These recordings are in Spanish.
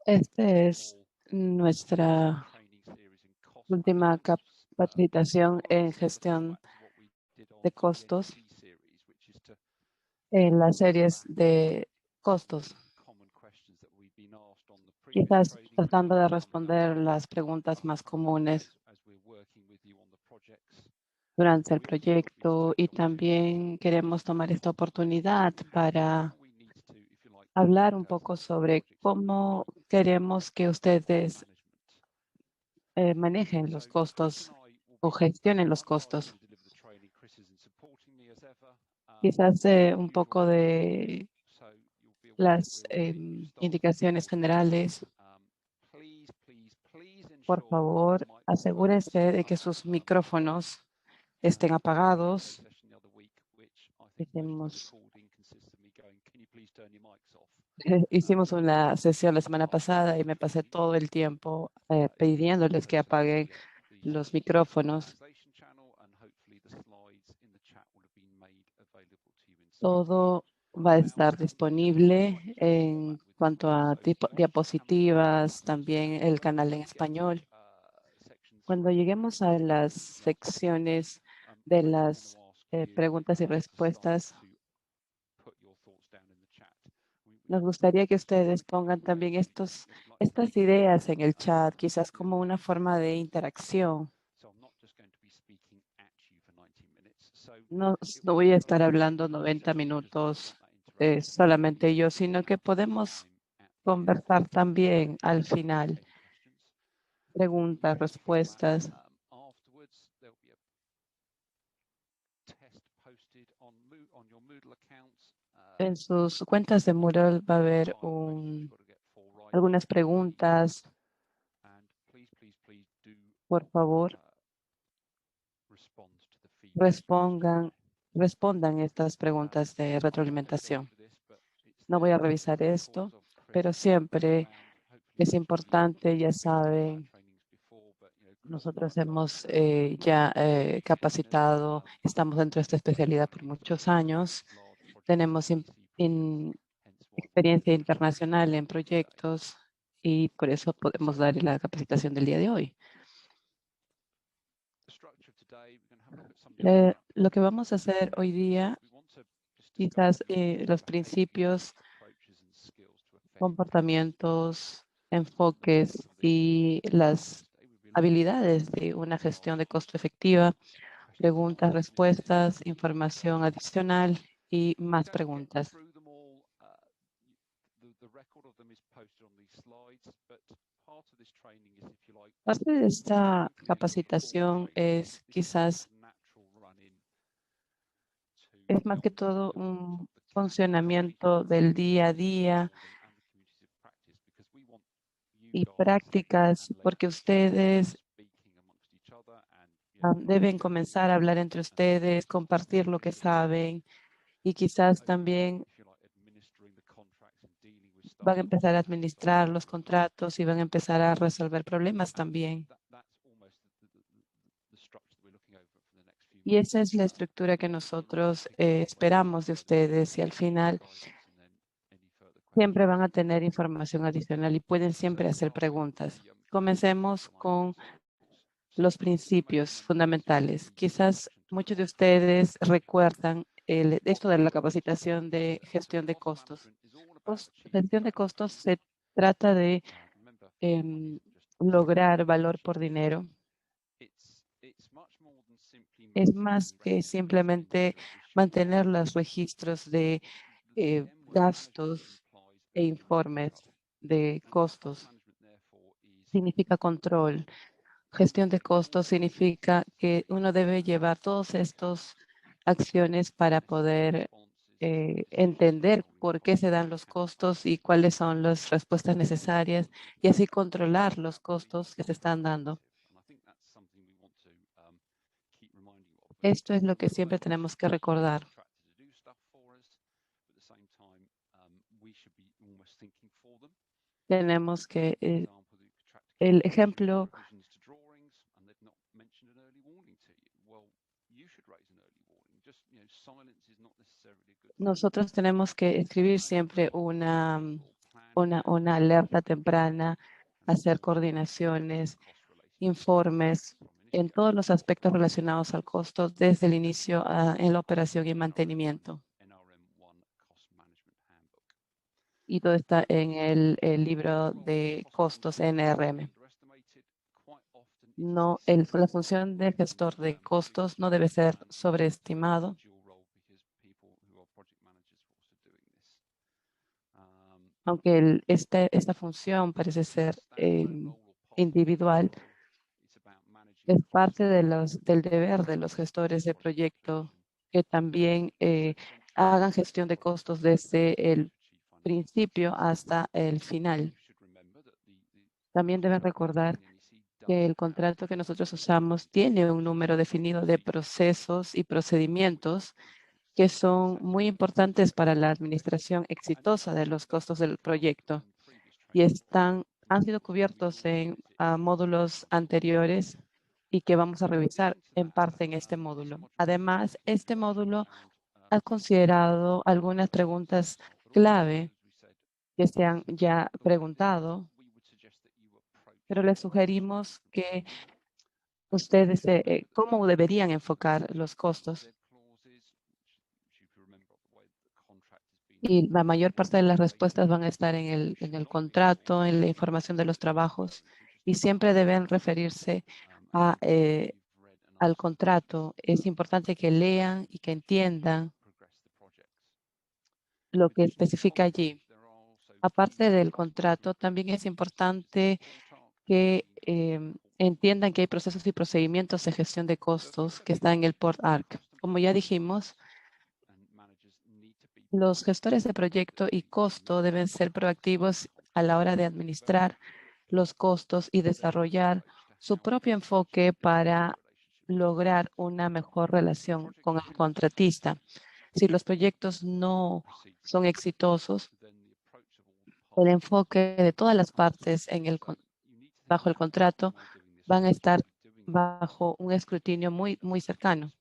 Esta es nuestra última capacitación en gestión de costos en las series de costos. Quizás tratando de responder las preguntas más comunes durante el proyecto, y también queremos tomar esta oportunidad para hablar un poco sobre cómo queremos que ustedes manejen los costos o gestionen los costos. Quizás un poco de las indicaciones generales. Por favor, asegúrense de que sus micrófonos estén apagados. Hicimos una sesión la semana pasada y me pasé todo el tiempo pidiéndoles que apaguen los micrófonos. Todo va a estar disponible en cuanto a diapositivas, también el canal en español. Cuando lleguemos a las secciones de las preguntas y respuestas, nos gustaría que ustedes pongan también estas ideas en el chat, quizás como una forma de interacción. No voy a estar hablando 90 minutos solamente yo, sino que podemos conversar también al final. Preguntas, respuestas. En sus cuentas de Moodle va a haber algunas preguntas. Por favor, respondan estas preguntas de retroalimentación. No voy a revisar esto, pero siempre es importante, ya saben, nosotros hemos ya capacitado, estamos dentro de esta especialidad por muchos años, tenemos experiencia internacional en proyectos y por eso podemos dar la capacitación del día de hoy. Lo que vamos a hacer hoy día, quizás los principios, comportamientos, enfoques y las habilidades de una gestión de costo efectiva, preguntas, respuestas, información adicional y más preguntas. Parte de esta capacitación es más que todo un funcionamiento del día a día y prácticas, porque ustedes deben comenzar a hablar entre ustedes, compartir lo que saben y quizás también van a empezar a administrar los contratos y van a empezar a resolver problemas también. Y esa es la estructura que nosotros esperamos de ustedes, y al final siempre van a tener información adicional y pueden siempre hacer preguntas. Comencemos con los principios fundamentales. Quizás muchos de ustedes recuerdan esto de la capacitación de gestión de costos. Gestión de costos se trata de lograr valor por dinero. Es más que simplemente mantener los registros de gastos e informes de costos. Significa control. Gestión de costos significa que uno debe llevar todas estas acciones para poder entender por qué se dan los costos y cuáles son las respuestas necesarias, y así controlar los costos que se están dando. Esto es lo que siempre tenemos que recordar. Tenemos que, el ejemplo, nosotros tenemos que escribir siempre una una alerta temprana, hacer coordinaciones, informes en todos los aspectos relacionados al costo desde el inicio en la operación y mantenimiento. Y todo está en el libro de costos NRM. No, la función de gestor de costos no debe ser sobreestimado. Aunque esta función parece ser individual, es parte del deber de los gestores de proyecto que también hagan gestión de costos desde el principio hasta el final. También deben recordar que el contrato que nosotros usamos tiene un número definido de procesos y procedimientos que son muy importantes para la administración exitosa de los costos del proyecto y han sido cubiertos en módulos anteriores y que vamos a revisar en parte en este módulo. Además, este módulo ha considerado algunas preguntas clave que se han ya preguntado, pero les sugerimos que ustedes cómo deberían enfocar los costos. Y la mayor parte de las respuestas van a estar en el contrato, en la información de los trabajos, y siempre deben referirse al contrato. Es importante que lean y que entiendan lo que especifica allí. Aparte del contrato, también es importante que entiendan que hay procesos y procedimientos de gestión de costos que están en el Port Arc. Como ya dijimos, los gestores de proyecto y costo deben ser proactivos a la hora de administrar los costos y desarrollar su propio enfoque para lograr una mejor relación con el contratista. Si los proyectos no son exitosos, el enfoque de todas las partes bajo el contrato van a estar bajo un escrutinio muy cercano.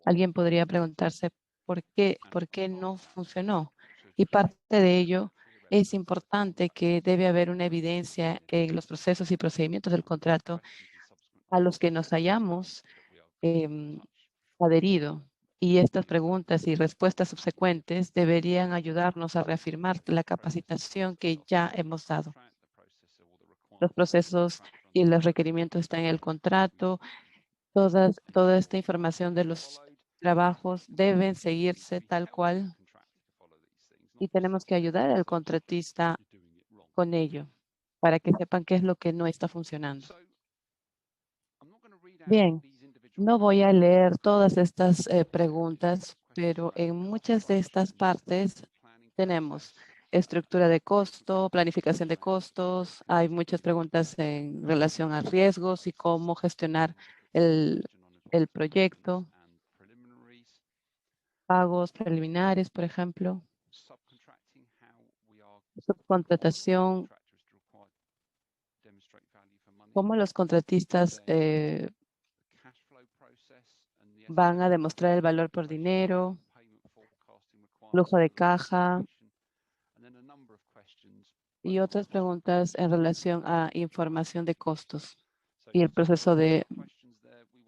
Alguien podría preguntarse por qué no funcionó. Y parte de ello es importante que debe haber una evidencia en los procesos y procedimientos del contrato a los que nos hayamos em, adherido. Y estas preguntas y respuestas subsecuentes deberían ayudarnos a reafirmar la capacitación que ya hemos dado. Los procesos y los requerimientos están en el contrato. Toda esta información de los trabajos deben seguirse tal cual y tenemos que ayudar al contratista con ello para que sepan qué es lo que no está funcionando. Bien, no voy a leer todas estas preguntas, pero en muchas de estas partes tenemos estructura de costo, planificación de costos. Hay muchas preguntas en relación a riesgos y cómo gestionar el, el proyecto, pagos preliminares, por ejemplo, subcontratación, cómo los contratistas van a demostrar el valor por dinero, flujo de caja y otras preguntas en relación a información de costos y el proceso de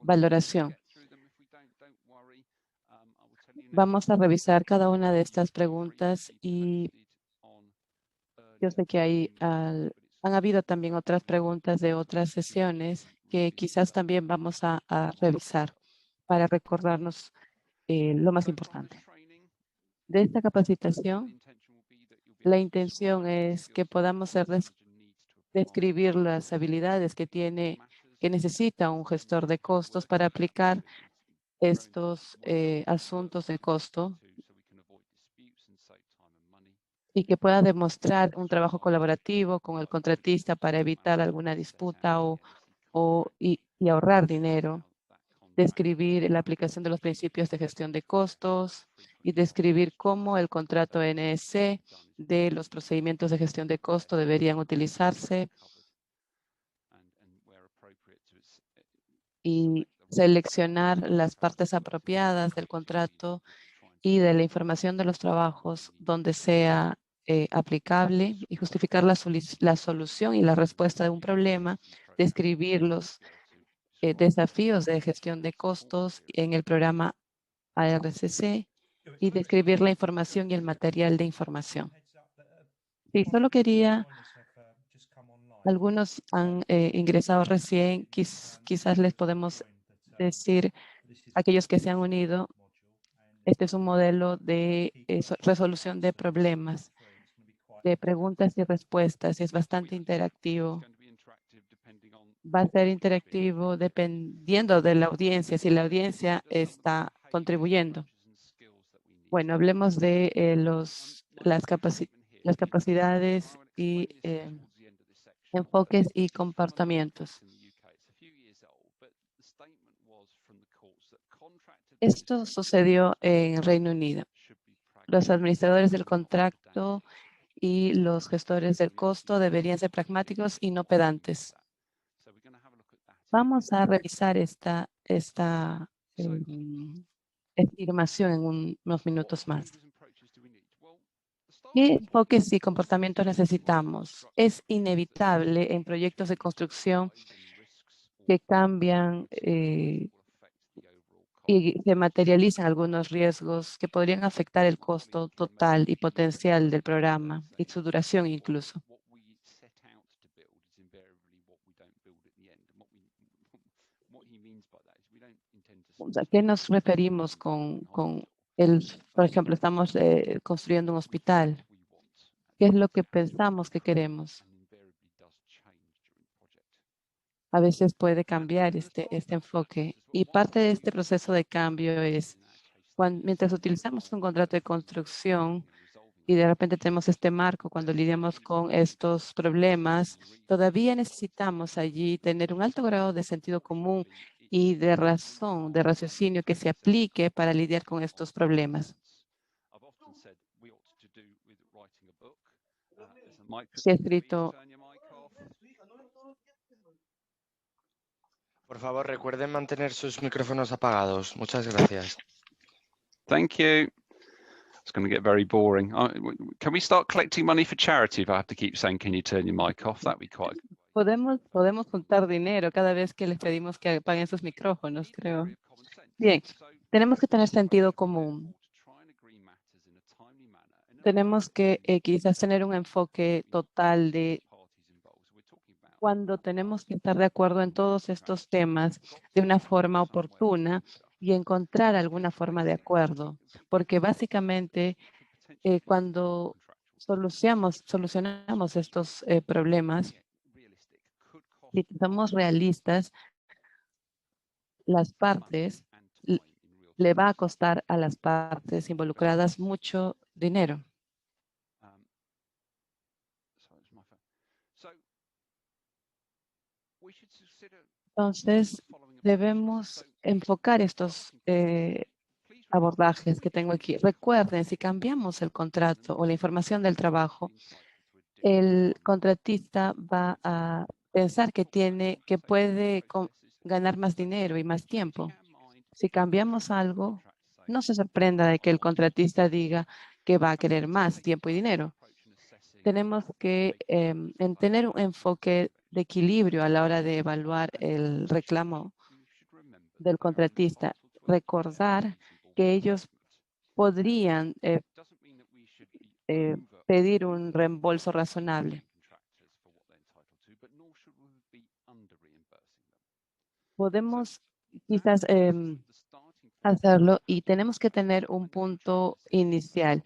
valoración. Vamos a revisar cada una de estas preguntas y yo sé que han habido también otras preguntas de otras sesiones que quizás también vamos a revisar para recordarnos lo más importante. De esta capacitación, la intención es que podamos describir las habilidades que necesita un gestor de costos para aplicar estos asuntos de costo y que pueda demostrar un trabajo colaborativo con el contratista para evitar alguna disputa y ahorrar dinero, describir la aplicación de los principios de gestión de costos y describir cómo el contrato NSC de los procedimientos de gestión de costo deberían utilizarse y seleccionar las partes apropiadas del contrato y de la información de los trabajos donde sea aplicable y justificar la solución y la respuesta de un problema, describir los desafíos de gestión de costos en el programa ARCC y describir la información y el material de información. Sí, solo quería, algunos han ingresado recién, quizás les podemos decir, aquellos que se han unido, este es un modelo de resolución de problemas, de preguntas y respuestas, y es bastante interactivo. Va a ser interactivo dependiendo de la audiencia, si la audiencia está contribuyendo. Bueno, hablemos de las capacidades y enfoques y comportamientos. Esto sucedió en Reino Unido. Los administradores del contrato y los gestores del costo deberían ser pragmáticos y no pedantes. Vamos a revisar esta afirmación en unos minutos más. ¿Qué enfoques y comportamientos necesitamos? Es inevitable en proyectos de construcción que cambian y se materializan algunos riesgos que podrían afectar el costo total y potencial del programa y su duración incluso. O sea, ¿qué nos referimos por ejemplo, estamos construyendo un hospital? ¿Qué es lo que pensamos que queremos? A veces puede cambiar este enfoque. Y parte de este proceso de cambio es mientras utilizamos un contrato de construcción y de repente tenemos este marco cuando lidiamos con estos problemas, todavía necesitamos allí tener un alto grado de sentido común y de razón, de raciocinio que se aplique para lidiar con estos problemas. Se ha escrito. Por favor, recuerden mantener sus micrófonos apagados. Muchas gracias. Thank you. It's going to get very boring. Can we start collecting money for charity if I have to keep saying, can you turn your mic off? That'd be quite. Podemos juntar dinero cada vez que les pedimos que apaguen sus micrófonos, creo. Bien, tenemos que tener sentido común. Tenemos que quizás tener un enfoque total de cuando tenemos que estar de acuerdo en todos estos temas de una forma oportuna y encontrar alguna forma de acuerdo, porque básicamente cuando solucionamos estos problemas, si somos realistas, las partes le va a costar a las partes involucradas mucho dinero. Entonces, debemos enfocar estos abordajes que tengo aquí. Recuerden, si cambiamos el contrato o la información del trabajo, el contratista va a pensar que puede ganar más dinero y más tiempo. Si cambiamos algo, no se sorprenda de que el contratista diga que va a querer más tiempo y dinero. Tenemos que tener un enfoque de equilibrio a la hora de evaluar el reclamo del contratista. Recordar que ellos podrían pedir un reembolso razonable. Podemos quizás hacerlo y tenemos que tener un punto inicial.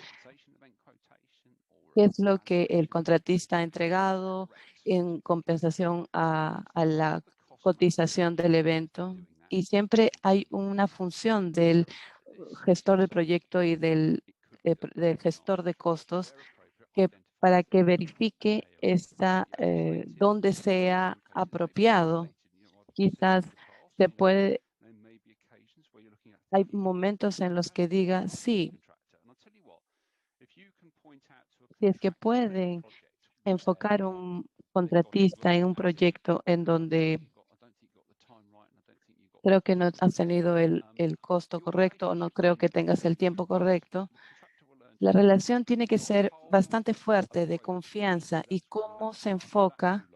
¿Qué es lo que el contratista ha entregado en compensación a la cotización del evento? Y siempre hay una función del gestor del proyecto y del gestor de costos para que verifique donde sea apropiado. Quizás hay momentos en los que diga, sí, si es que pueden enfocar un contratista en un proyecto en donde creo que no has tenido el costo correcto o no creo que tengas el tiempo correcto. La relación tiene que ser bastante fuerte de confianza y cómo se enfoca.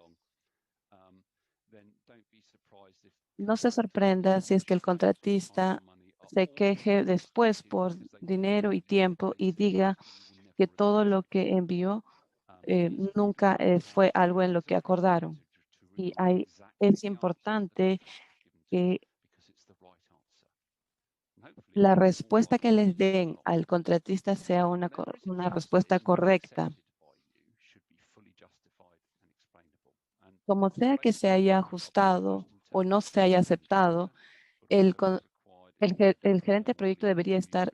No se sorprenda si es que el contratista se queje después por dinero y tiempo y diga que todo lo que envió nunca fue algo en lo que acordaron. Y es importante que la respuesta que les den al contratista sea una respuesta correcta. Como sea que se haya ajustado o no se haya aceptado, el gerente de proyecto debería estar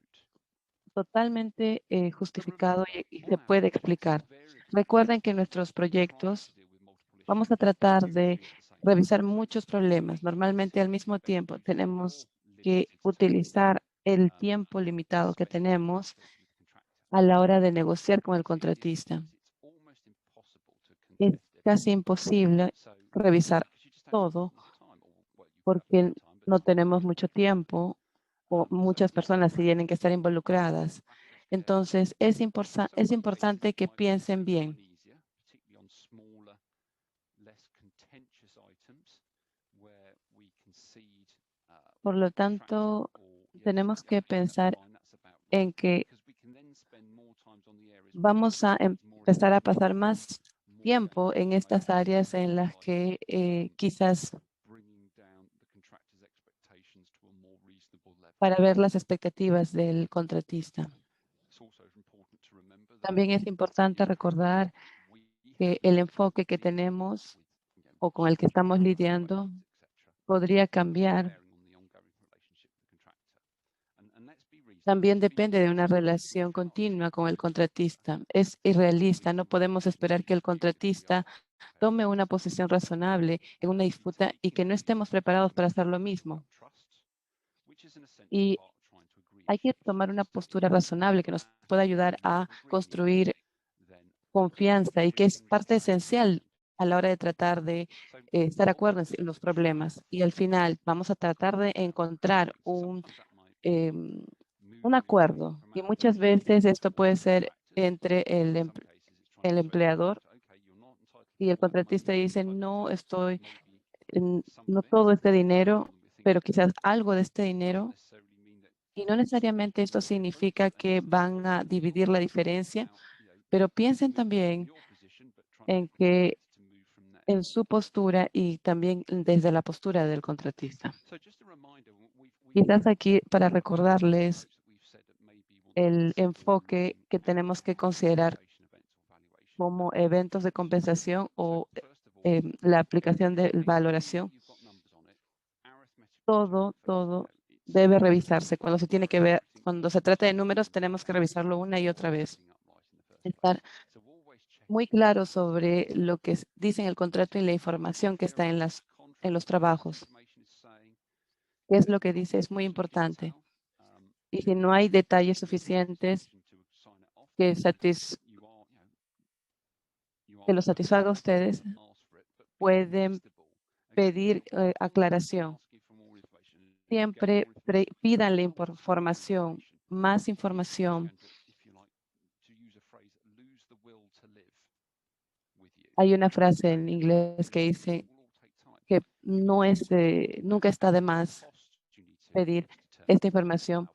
totalmente justificado y se puede explicar. Recuerden que en nuestros proyectos vamos a tratar de revisar muchos problemas. Normalmente al mismo tiempo tenemos que utilizar el tiempo limitado que tenemos a la hora de negociar con el contratista. Es casi imposible revisar todo porque no tenemos mucho tiempo o muchas personas tienen que estar involucradas. Entonces, es importante que piensen bien. Por lo tanto, tenemos que pensar en que vamos a empezar a pasar más tiempo en estas áreas en las que quizás para ver las expectativas del contratista. También es importante recordar que el enfoque que tenemos o con el que estamos lidiando podría cambiar. También depende de una relación continua con el contratista. Es irrealista. No podemos esperar que el contratista tome una posición razonable en una disputa y que no estemos preparados para hacer lo mismo. Y hay que tomar una postura razonable que nos pueda ayudar a construir confianza y que es parte esencial a la hora de tratar de estar de acuerdo en los problemas. Y al final vamos a tratar de encontrar un acuerdo. Y muchas veces esto puede ser entre el empleador y el contratista dice, no todo este dinero, pero quizás algo de este dinero. Y no necesariamente esto significa que van a dividir la diferencia, pero piensen también en que en su postura y también desde la postura del contratista. Quizás aquí para recordarles el enfoque que tenemos que considerar como eventos de compensación o la aplicación de valoración. Todo debe revisarse. Cuando se tiene que ver, cuando se trata de números, tenemos que revisarlo una y otra vez. Estar muy claro sobre lo que dice en el contrato y la información que está en los trabajos. ¿Qué es lo que dice? Es muy importante. Y si no hay detalles suficientes que los satisfaga a ustedes, pueden pedir aclaración. Siempre pídanle información, más información. Hay una frase en inglés que dice que nunca está de más pedir esta información.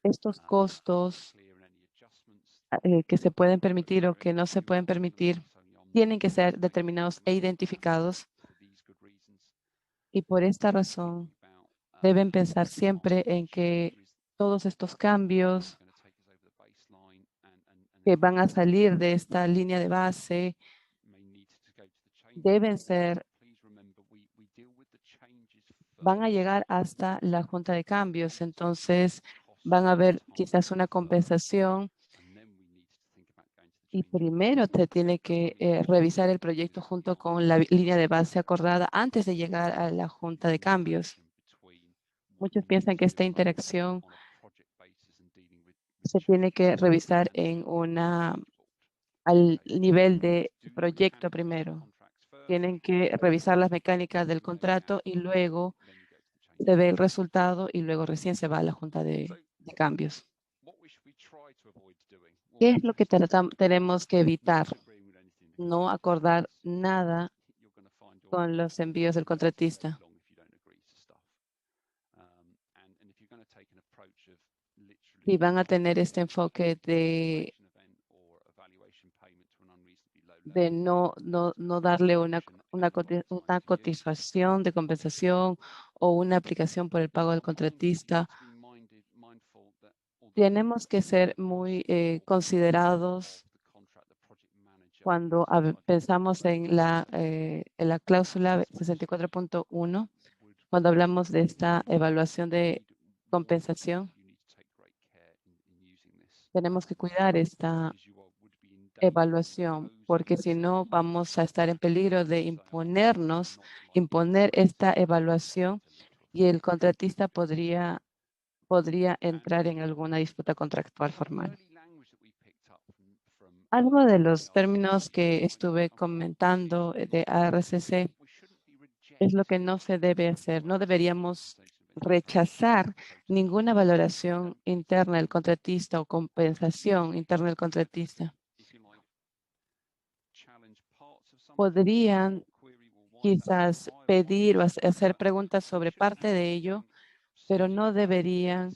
Estos costos que se pueden permitir o que no se pueden permitir tienen que ser determinados e identificados. Y por esta razón deben pensar siempre en que todos estos cambios que van a salir de esta línea de base van a llegar hasta la Junta de Cambios. Entonces, van a haber quizás una compensación y primero se tiene que revisar el proyecto junto con la línea de base acordada antes de llegar a la Junta de Cambios. Muchos piensan que esta interacción se tiene que revisar al nivel de proyecto primero. tienen que revisar las mecánicas del contrato y luego se ve el resultado y luego recién se va a la junta de cambios. ¿Qué es lo que tenemos que evitar? No acordar nada con los envíos del contratista. Y van a tener este enfoque de no darle una cotización de compensación o una aplicación por el pago del contratista. Tenemos que ser muy considerados cuando pensamos en la cláusula 64.1, cuando hablamos de esta evaluación de compensación. Tenemos que cuidar esta evaluación, porque si no vamos a estar en peligro de imponer esta evaluación y el contratista podría entrar en alguna disputa contractual formal. Algo de los términos que estuve comentando de ARCC es lo que no se debe hacer. No deberíamos rechazar ninguna valoración interna del contratista o compensación interna del contratista. Podrían quizás pedir o hacer preguntas sobre parte de ello, pero no deberían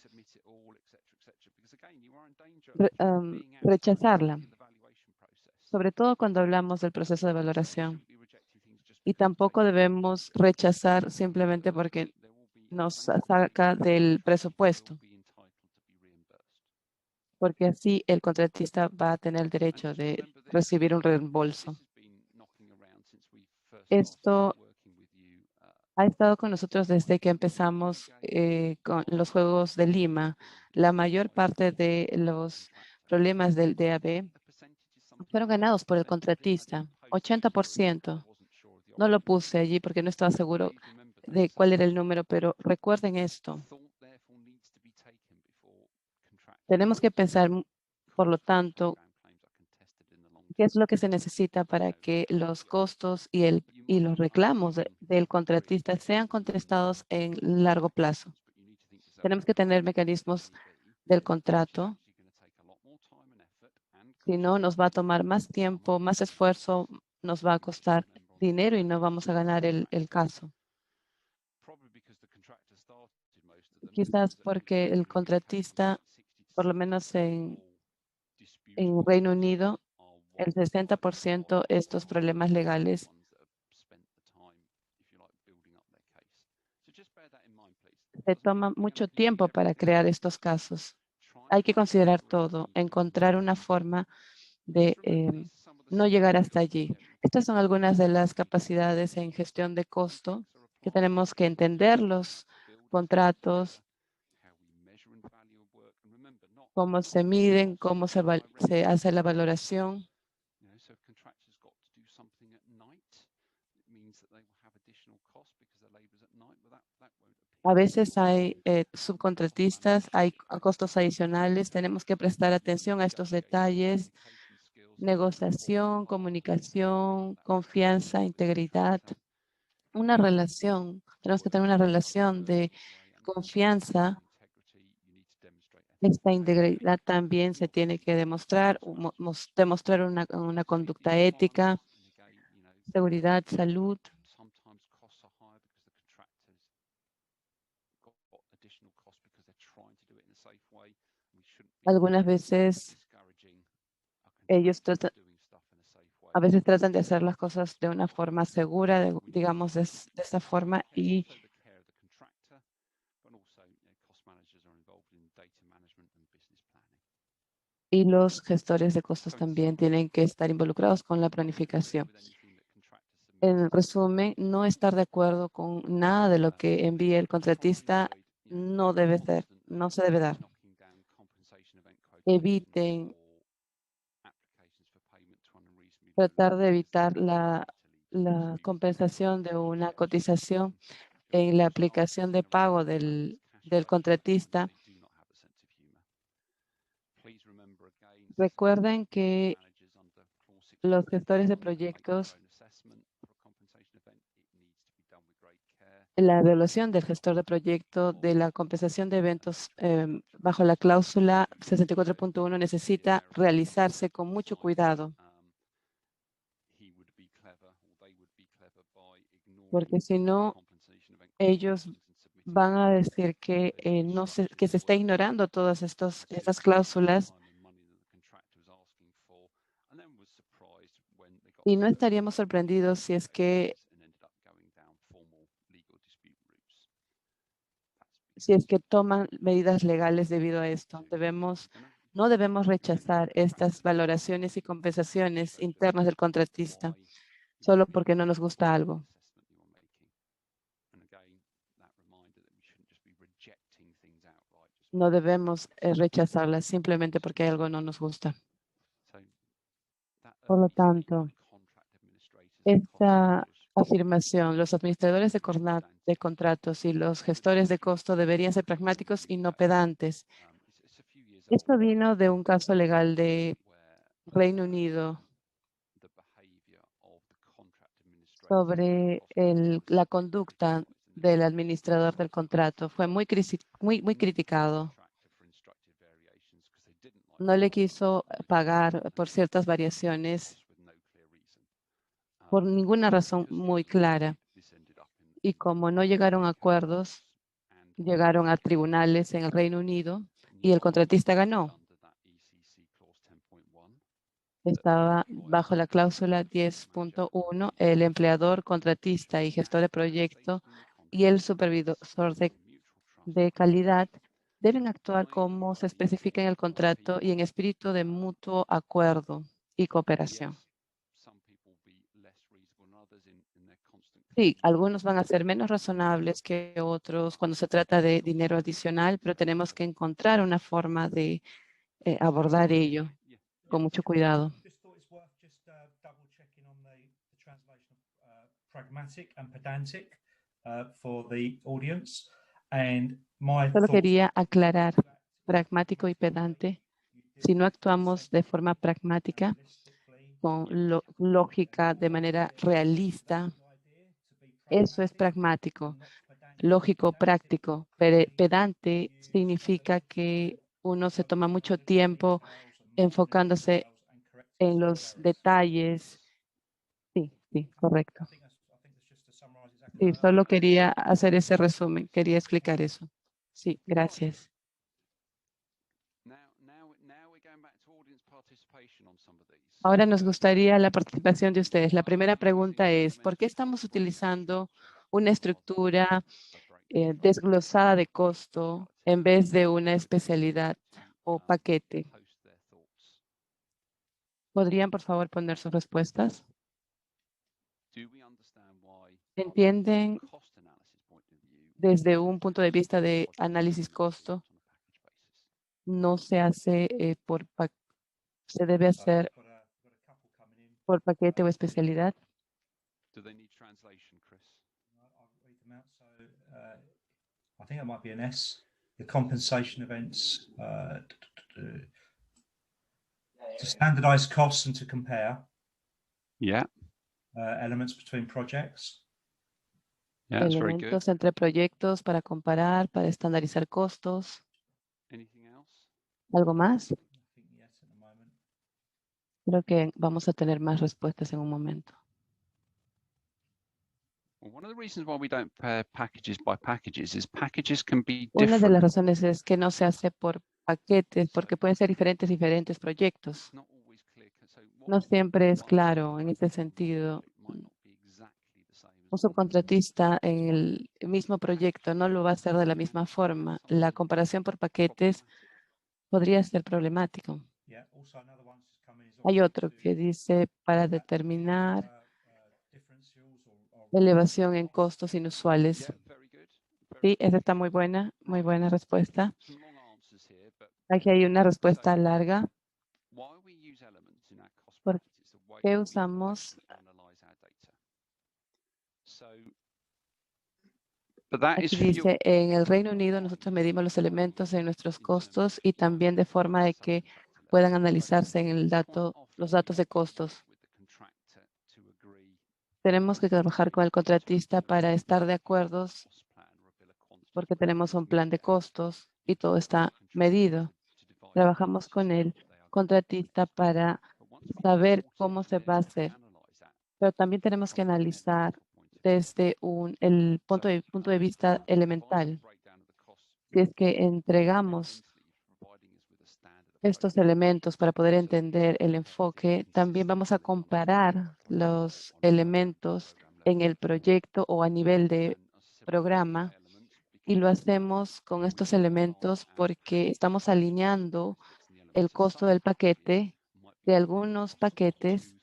rechazarla, sobre todo cuando hablamos del proceso de valoración. Y tampoco debemos rechazar simplemente porque nos saca del presupuesto, porque así el contratista va a tener el derecho de recibir un reembolso. Esto ha estado con nosotros desde que empezamos con los Juegos de Lima. La mayor parte de los problemas del DAB fueron ganados por el contratista, 80%. No lo puse allí porque no estaba seguro de cuál era el número, pero recuerden esto. Tenemos que pensar, por lo tanto, qué es lo que se necesita para que los costos y los reclamos del contratista sean contestados en largo plazo. Tenemos que tener mecanismos del contrato. Si no, nos va a tomar más tiempo, más esfuerzo, nos va a costar dinero y no vamos a ganar el caso. Quizás porque el contratista, por lo menos en Reino Unido, el 60% de estos problemas legales se toma mucho tiempo para crear estos casos. Hay que considerar todo, encontrar una forma de no llegar hasta allí. Estas son algunas de las capacidades en gestión de costo que tenemos que entender los contratos, cómo se miden, cómo se hace la valoración. A veces hay subcontratistas, hay costos adicionales. Tenemos que prestar atención a estos detalles. Negociación, comunicación, confianza, integridad. Una relación. Tenemos que tener una relación de confianza. Esta integridad también se tiene que demostrar, demostrar una conducta ética, seguridad, salud. Algunas veces ellos a veces tratan de hacer las cosas de una forma segura, digamos de esa forma, y los gestores de costos también tienen que estar involucrados con la planificación. En resumen, no estar de acuerdo con nada de lo que envíe el contratista no debe ser, no se debe dar. Eviten tratar de evitar la compensación de una cotización en la aplicación de pago del contratista. Recuerden que los gestores de proyectos la evaluación del gestor de proyecto de la compensación de eventos bajo la cláusula 64.1 necesita realizarse con mucho cuidado, porque si no, ellos van a decir que, que se está ignorando todas estas cláusulas y no estaríamos sorprendidos si es que toman medidas legales debido a esto. No debemos rechazar estas valoraciones y compensaciones internas del contratista solo porque no nos gusta algo. No debemos rechazarlas simplemente porque algo no nos gusta. Por lo tanto, esta afirmación, los administradores de contratos y los gestores de costo deberían ser pragmáticos y no pedantes. Esto vino de un caso legal de Reino Unido sobre la conducta del administrador del contrato. Fue muy criticado. No le quiso pagar por ciertas variaciones por ninguna razón muy clara. Y como no llegaron a acuerdos, llegaron a tribunales en el Reino Unido y el contratista ganó. Estaba bajo la cláusula 10.1, el empleador, contratista y gestor de proyecto y el supervisor de calidad deben actuar como se especifica en el contrato y en espíritu de mutuo acuerdo y cooperación. Sí, algunos van a ser menos razonables que otros cuando se trata de dinero adicional, pero tenemos que encontrar una forma de abordar ello con mucho cuidado. Just thought it's worth just double checking on the translation of pragmatic and pedantic for the audience. And my Solo thoughts quería aclarar pragmático y pedante. Si no actuamos de forma pragmática, con lógica, de manera realista, eso es pragmático. Lógico, práctico. Pedante significa que uno se toma mucho tiempo enfocándose en los detalles. Sí, sí, correcto. Sí, solo quería hacer ese resumen, quería explicar eso. Sí, gracias. Ahora nos gustaría la participación de ustedes. La primera pregunta es, ¿por qué estamos utilizando una estructura desglosada de costo en vez de una especialidad o paquete? ¿Podrían, por favor, poner sus respuestas? ¿Entienden desde un punto de vista de análisis costo? No se hace se debe hacer por paquete o especialidad. I think it might be an S. The compensation events to standardize costs and to compare elements between projects. That's very good. Elementos entre proyectos para comparar, para estandarizar costos. ¿Algo más? I think yes at the moment. Creo que vamos a tener más respuestas en un momento. One of the reasons why we don't pair packages by packages is packages can be Una de different. las razones es que no se hace por paquetes, porque pueden ser diferentes proyectos. No siempre es claro en este sentido. Un subcontratista en el mismo proyecto no lo va a hacer de la misma forma. La comparación por paquetes podría ser problemático. Yeah. Also, another one that's come in is Hay obviously otro que dice para determinar differentials or elevación en costos inusuales. Yeah, very good. Sí, esa está muy buena respuesta. Aquí hay una respuesta larga. ¿Por qué usamos? Aquí dice, en el Reino Unido nosotros medimos los elementos en nuestros costos y también de forma de que puedan analizarse en los datos de costos. tenemos que trabajar con el contratista para estar de acuerdo porque tenemos un plan de costos y todo está medido. Trabajamos con el contratista para saber cómo se va a hacer, pero también tenemos que analizar desde el punto de vista elemental. Si es que entregamos estos elementos para poder entender el enfoque, también vamos a comparar los elementos en el proyecto o a nivel de programa, y lo hacemos con estos elementos porque estamos alineando el costo del paquete de algunos paquetes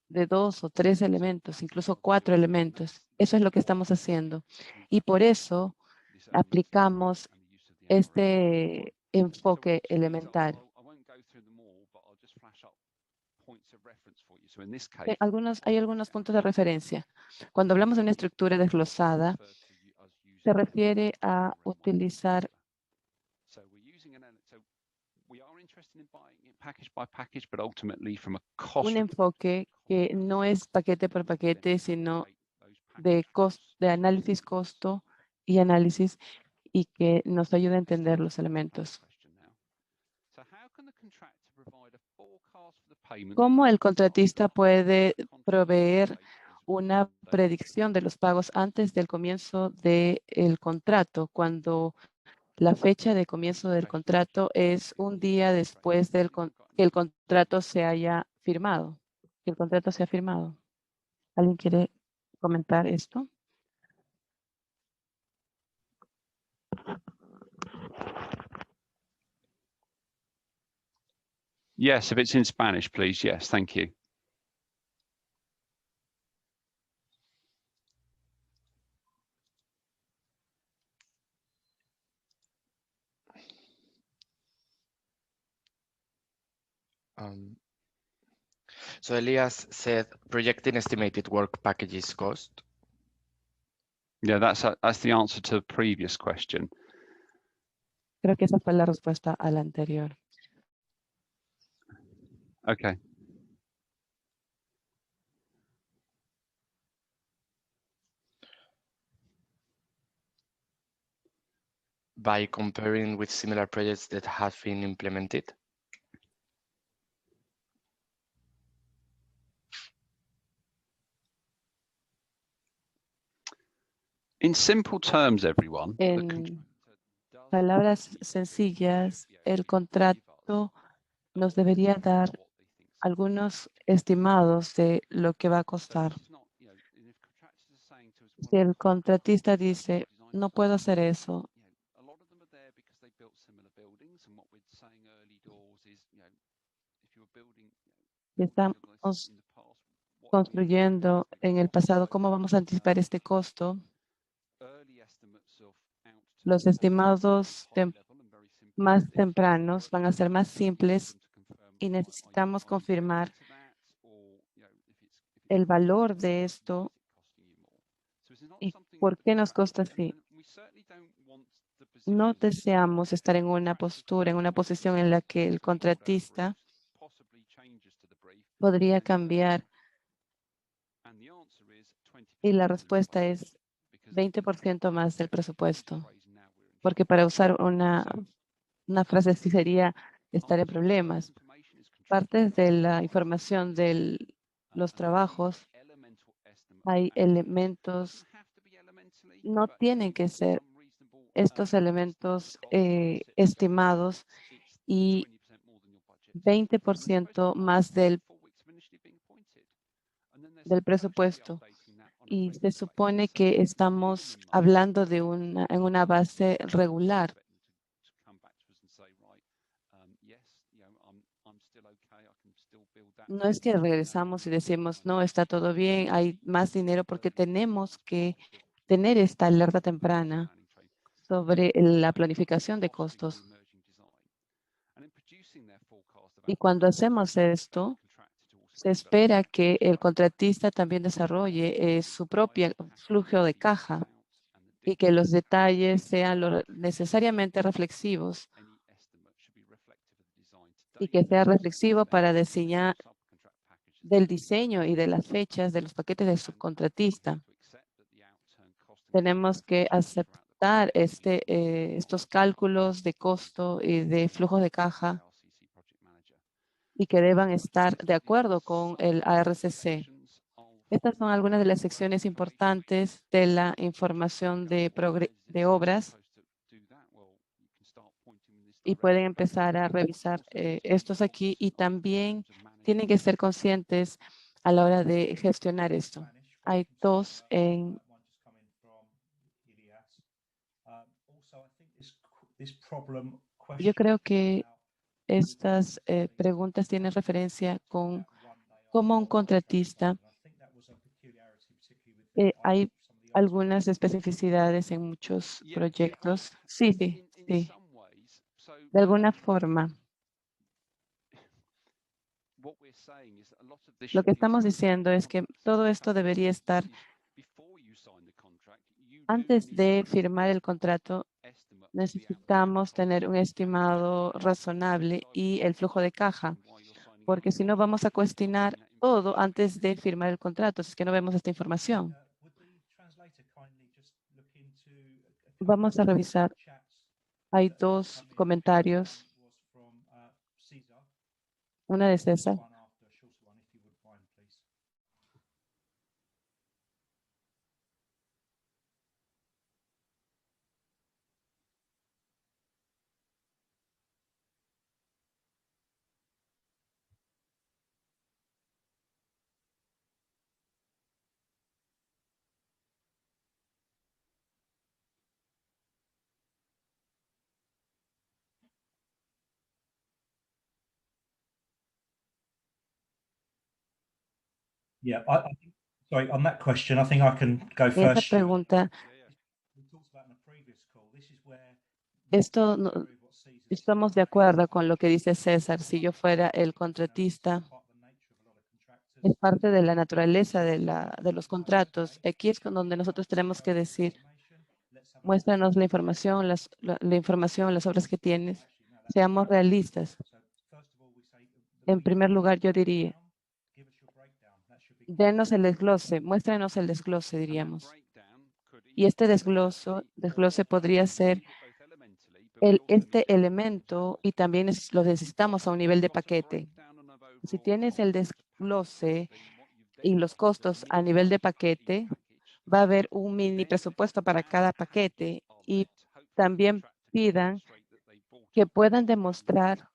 de 2 o 3 elementos, incluso 4 elementos. Eso es lo que estamos haciendo. Y por eso aplicamos este enfoque elemental. Hay algunos puntos de referencia. Cuando hablamos de una estructura desglosada, se refiere a utilizar un enfoque que no es paquete por paquete, sino de análisis costo y análisis, y que nos ayuda a entender los elementos. ¿Cómo el contratista puede proveer una predicción de los pagos antes del comienzo del contrato, cuando la fecha de comienzo del contrato es un día después que el contrato se haya firmado? Que el contrato se ha firmado. ¿Alguien quiere comentar esto? Yes, if it's in Spanish, please. Yes, thank you. So Elias said projecting estimated work packages cost. Yeah, that's the answer to the previous question. Creo que esa fue la respuesta a la anterior. Okay. By comparing with similar projects that have been implemented? In simple terms, everyone, En palabras sencillas, el contrato nos debería dar algunos estimados de lo que va a costar. Si el contratista dice, no puedo hacer eso, y estamos construyendo en el pasado, ¿cómo vamos a anticipar este costo? Los estimados más tempranos van a ser más simples y necesitamos confirmar el valor de esto y por qué nos cuesta así. No deseamos estar en una postura, en una posición en la que el contratista podría cambiar, y la respuesta es 20% más del presupuesto, porque para usar una frase así sería estar en problemas. Partes de la información de los trabajos, hay elementos, no tienen que ser estos elementos estimados, y 20% más del presupuesto. Y se supone que estamos hablando de en una base regular. No es que regresamos y decimos, no, está todo bien, hay más dinero, porque tenemos que tener esta alerta temprana sobre la planificación de costos. Y cuando hacemos esto, se espera que el contratista también desarrolle su propio flujo de caja y que los detalles sean necesariamente reflexivos, y que sea reflexivo para diseñar del diseño y de las fechas de los paquetes del subcontratista. Tenemos que aceptar estos cálculos de costo y de flujos de caja y que deban estar de acuerdo con el ARCC. Estas son algunas de las secciones importantes de la información de obras y pueden empezar a revisar estos aquí y también tienen que ser conscientes a la hora de gestionar esto. Hay dos en... Yo creo que estas preguntas tienen referencia con cómo un contratista. Hay algunas especificidades en muchos proyectos. Sí, sí, sí. De alguna forma, lo que estamos diciendo es que todo esto debería estar antes de firmar el contrato. Necesitamos tener un estimado razonable y el flujo de caja, porque si no vamos a cuestionar todo antes de firmar el contrato, si es que no vemos esta información. Vamos a revisar. Hay dos comentarios. Una de César. Yeah, I think, sorry, on that question, I think I can go Esa first. pregunta, esto estamos de acuerdo con lo que dice César. Si yo fuera el contratista, es parte de la naturaleza de los contratos. Aquí es donde nosotros tenemos que decir, muéstranos la información, la información, las obras que tienes. Seamos realistas. En primer lugar, yo diría, denos el desglose, muéstranos el desglose, diríamos. Y este desglose podría ser este elemento y también lo necesitamos a un nivel de paquete. Si tienes el desglose y los costos a nivel de paquete, va a haber un mini presupuesto para cada paquete y también pidan que puedan demostrar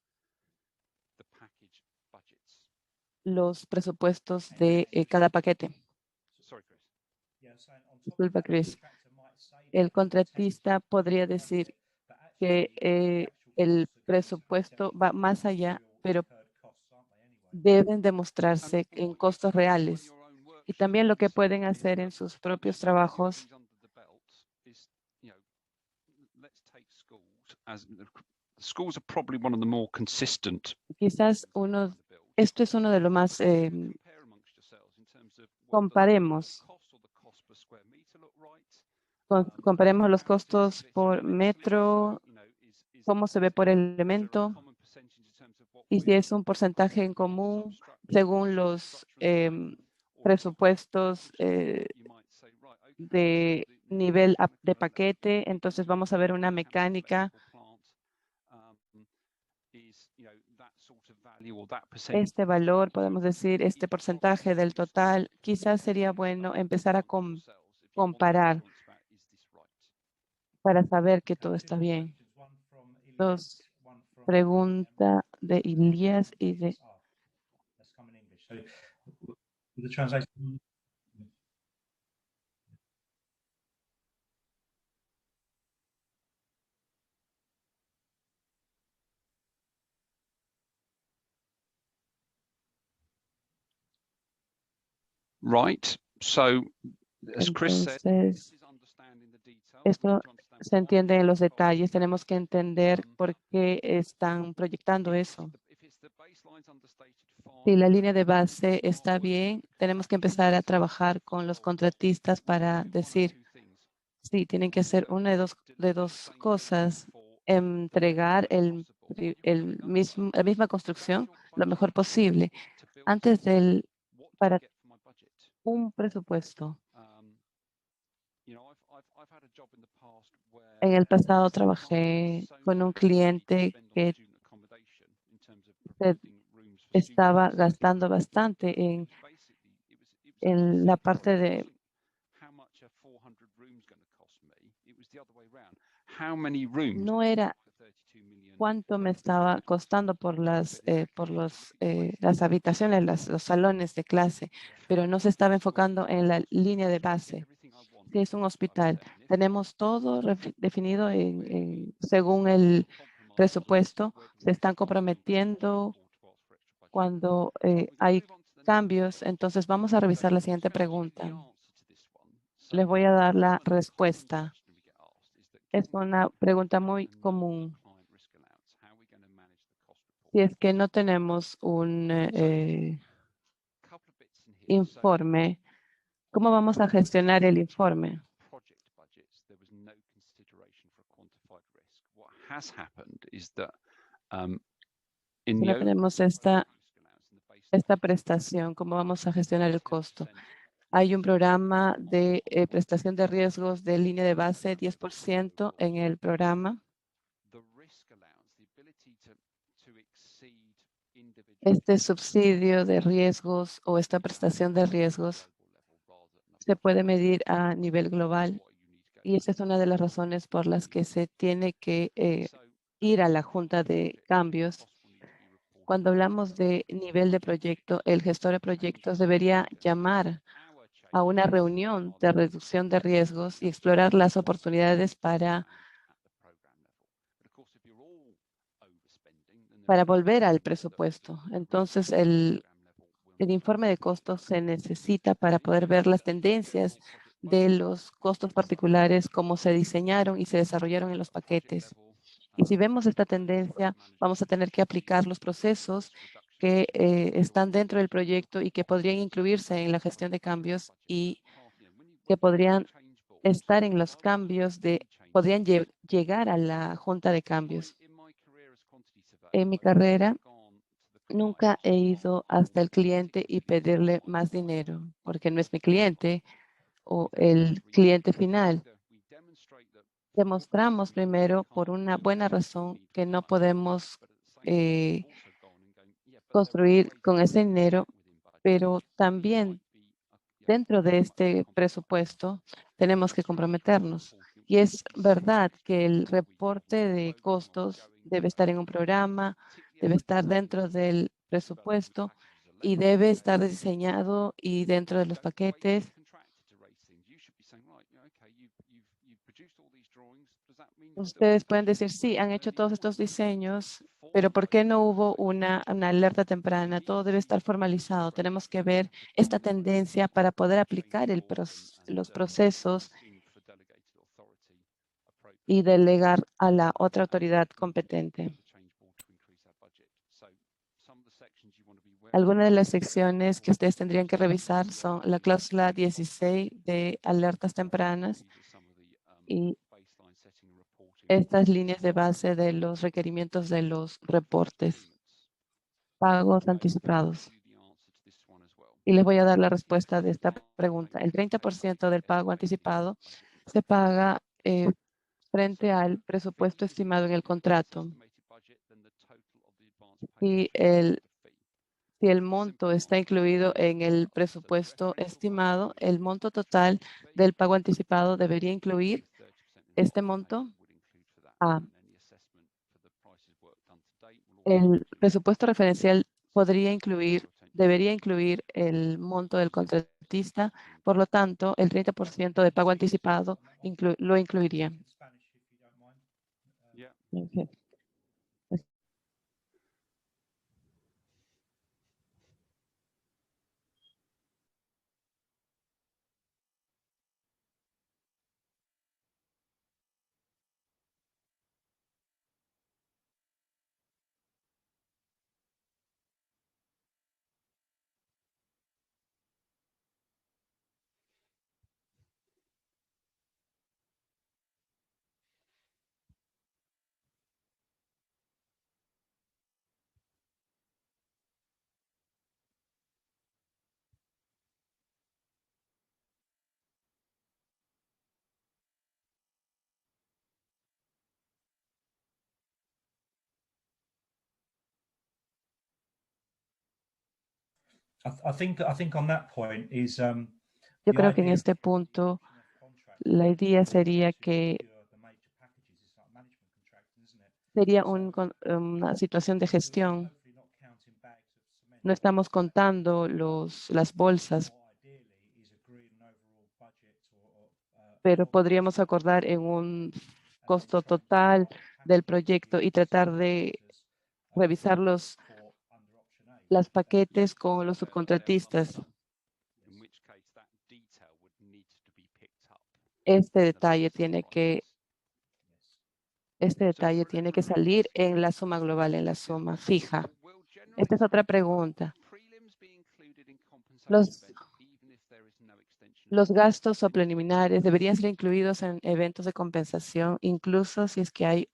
los presupuestos de cada paquete. Disculpa, Chris. El contratista podría decir que el presupuesto va más allá, pero deben demostrarse en costos reales. Y también lo que pueden hacer en sus propios trabajos. Quizás esto es uno de los más comparemos los costos por metro, cómo se ve por elemento y si es un porcentaje en común según los presupuestos de nivel de paquete. Entonces vamos a ver una mecánica. Este valor, podemos decir, este porcentaje del total, quizás sería bueno empezar a comparar para saber que todo está bien. Dos preguntas de Elías y de... Right. So, as Chris said, Entonces, esto se entiende en los detalles. Tenemos que entender por qué están proyectando eso. Si la línea de base está bien, tenemos que empezar a trabajar con los contratistas para decir, sí, tienen que hacer una de dos cosas, entregar la misma construcción lo mejor posible. Antes del para un presupuesto. En el pasado trabajé con un cliente que se estaba gastando bastante en la parte de no era cuánto me estaba costando por las habitaciones, los salones de clase, pero no se estaba enfocando en la línea de base. Si es un hospital, tenemos todo definido según el presupuesto, se están comprometiendo cuando hay cambios. Entonces vamos a revisar la siguiente pregunta. Les voy a dar la respuesta. Es una pregunta muy común. Si es que no tenemos un informe, ¿cómo vamos a gestionar el informe? Si no tenemos esta prestación, ¿cómo vamos a gestionar el costo? Hay un programa de prestación de riesgos de línea de base, 10% en el programa. Este subsidio de riesgos o esta prestación de riesgos se puede medir a nivel global y esa es una de las razones por las que se tiene que ir a la junta de cambios. Cuando hablamos de nivel de proyecto, el gestor de proyectos debería llamar a una reunión de reducción de riesgos y explorar las oportunidades para volver al presupuesto. Entonces, el informe de costos se necesita para poder ver las tendencias de los costos particulares, cómo se diseñaron y se desarrollaron en los paquetes. Y si vemos esta tendencia, vamos a tener que aplicar los procesos que están dentro del proyecto y que podrían incluirse en la gestión de cambios y que podrían estar en los cambios podrían llegar a la junta de cambios. En mi carrera, nunca he ido hasta el cliente y pedirle más dinero, porque no es mi cliente o el cliente final. Demostramos primero, por una buena razón, que no podemos construir con ese dinero, pero también dentro de este presupuesto tenemos que comprometernos. Y es verdad que el reporte de costos debe estar en un programa, debe estar dentro del presupuesto y debe estar diseñado y dentro de los paquetes. Ustedes pueden decir, sí, han hecho todos estos diseños, pero ¿por qué no hubo una alerta temprana? Todo debe estar formalizado. Tenemos que ver esta tendencia para poder aplicar los procesos y delegar a la otra autoridad competente. Algunas de las secciones que ustedes tendrían que revisar son la cláusula 16 de alertas tempranas y estas líneas de base de los requerimientos de los reportes, pagos anticipados. Y les voy a dar la respuesta de esta pregunta. El 30% del pago anticipado se paga frente al presupuesto estimado en el contrato. Y si el monto está incluido en el presupuesto estimado, el monto total del pago anticipado debería incluir este monto. El presupuesto referencial debería incluir el monto del contratista. Por lo tanto, el 30% de pago anticipado lo incluiría. Spanish, if you don't mind. Okay. I think on that point is Yo creo que en este punto la idea sería que sería una situación de gestión. No estamos contando las bolsas, pero podríamos acordar en un costo total del proyecto y tratar de revisar los paquetes con los subcontratistas. In which case that detail would need to be picked up. Este detalle tiene que salir en la suma global, en la suma fija. Esta es otra pregunta. Los gastos o preliminares deberían ser incluidos en eventos de compensación, incluso si es que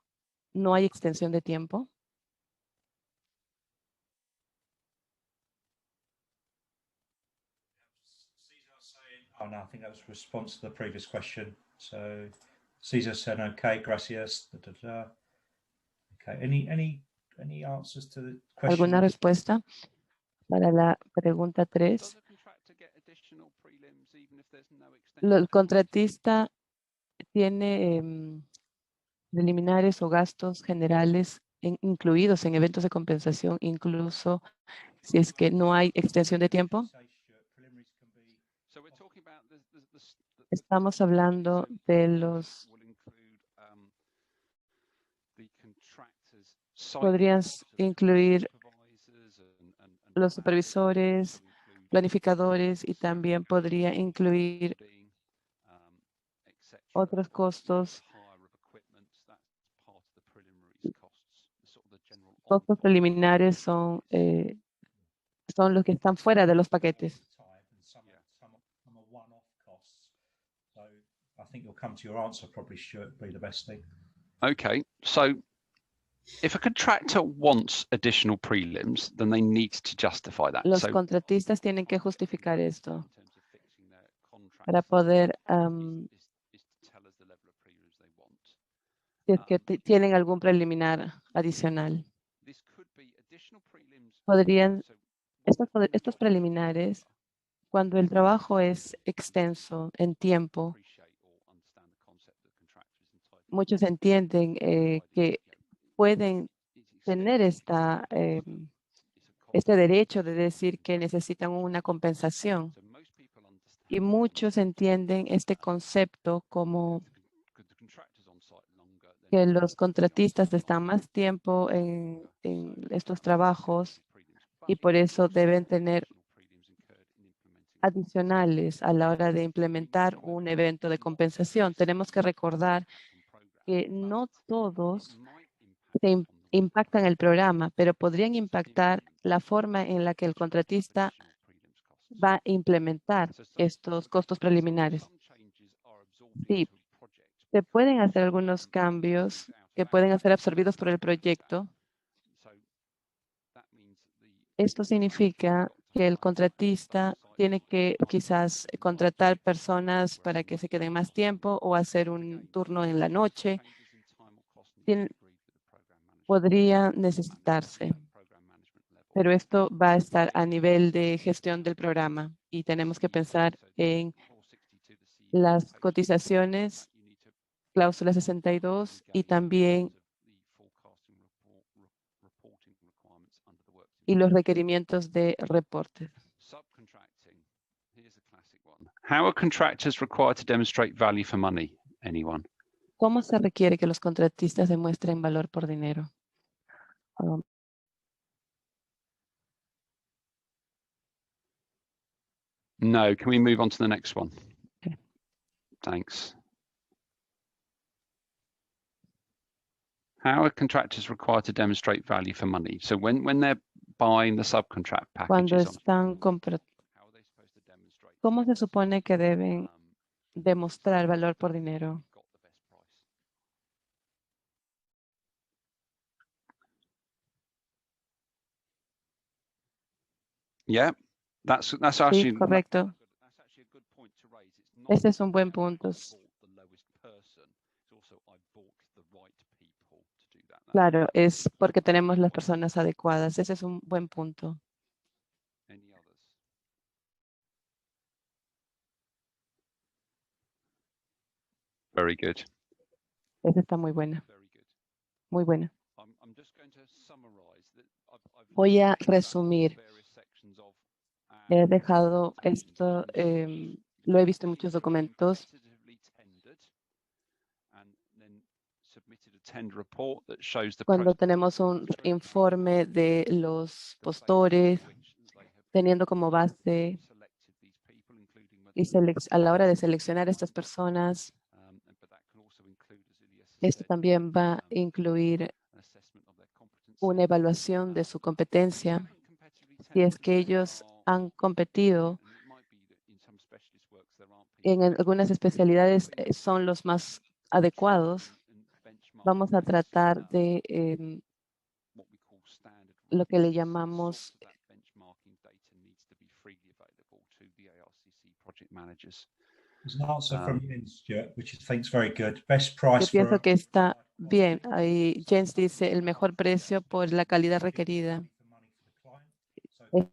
no hay extensión de tiempo. Oh no, I think that was a response to the previous question. So Cesar said, okay, gracias. Da, da, da. Okay, any answers to the question? ¿Alguna respuesta para la pregunta 3? El contratista tiene preliminares o gastos generales incluidos en eventos de compensación, incluso si es que no hay extensión de tiempo. Estamos hablando de podrías incluir los supervisores, planificadores y también podría incluir otros costos. Costos preliminares son los que están fuera de los paquetes. I think you'll come to your answer probably, Stuart, be the best thing. Okay, so if a contractor wants additional prelims, then they need to justify that. Los contratistas tienen que justificar esto para poder, si es que tienen algún preliminar adicional. Estos preliminares, cuando el trabajo es extenso en tiempo, muchos entienden que pueden tener este derecho de decir que necesitan una compensación. Y muchos entienden este concepto como que los contratistas están más tiempo en estos trabajos y por eso deben tener adicionales a la hora de implementar un evento de compensación. Tenemos que recordar que no todos impactan el programa, pero podrían impactar la forma en la que el contratista va a implementar estos costos preliminares. Sí, se pueden hacer algunos cambios que pueden ser absorbidos por el proyecto. Esto significa que el contratista tiene que quizás contratar personas para que se queden más tiempo o hacer un turno en la noche. Podría necesitarse, pero esto va a estar a nivel de gestión del programa y tenemos que pensar en las cotizaciones, cláusula 62 y también y los requerimientos de reportes. How are contractors required to demonstrate value for money? Anyone? ¿Cómo se requiere que los contratistas demuestren valor por dinero? No, can we move on to the next one? Okay. Thanks. How are contractors required to demonstrate value for money? So when they're buying the subcontract Cuando packages, están ¿cómo se supone que deben demostrar valor por dinero? Yeah, that's actually Sí, correcto. Ese es un buen punto. Claro, es porque tenemos las personas adecuadas. Ese es un buen punto. Very good. Esa está muy buena, Very good. muy buena. I'm just going to summarize that Voy a looked at resumir. various sections of He dejado esto, lo he visto en muchos documentos. competitively tendered and then submitted a tender report that shows the Cuando process tenemos un informe de los postores, which they have teniendo como base selected these people, including y a la hora de seleccionar a estas personas, but that can also include, as Ilias has esto said, también va a incluir an assessment of their competency. una evaluación de su competencia. Haven't competitively Si es tendered, que ellos han competido and it might be that in some specialist works there aren't en people algunas especialidades, son los más adecuados, and benchmark vamos a tratar de what we call standard lo que le rates. llamamos Source of that benchmarking data needs to be freely available to the ARCC project managers. There's an answer Um, from Jens, Stuart, which I think is very good. Best price Yo pienso for que está bien. Ahí Jens dice el mejor precio por la calidad requerida.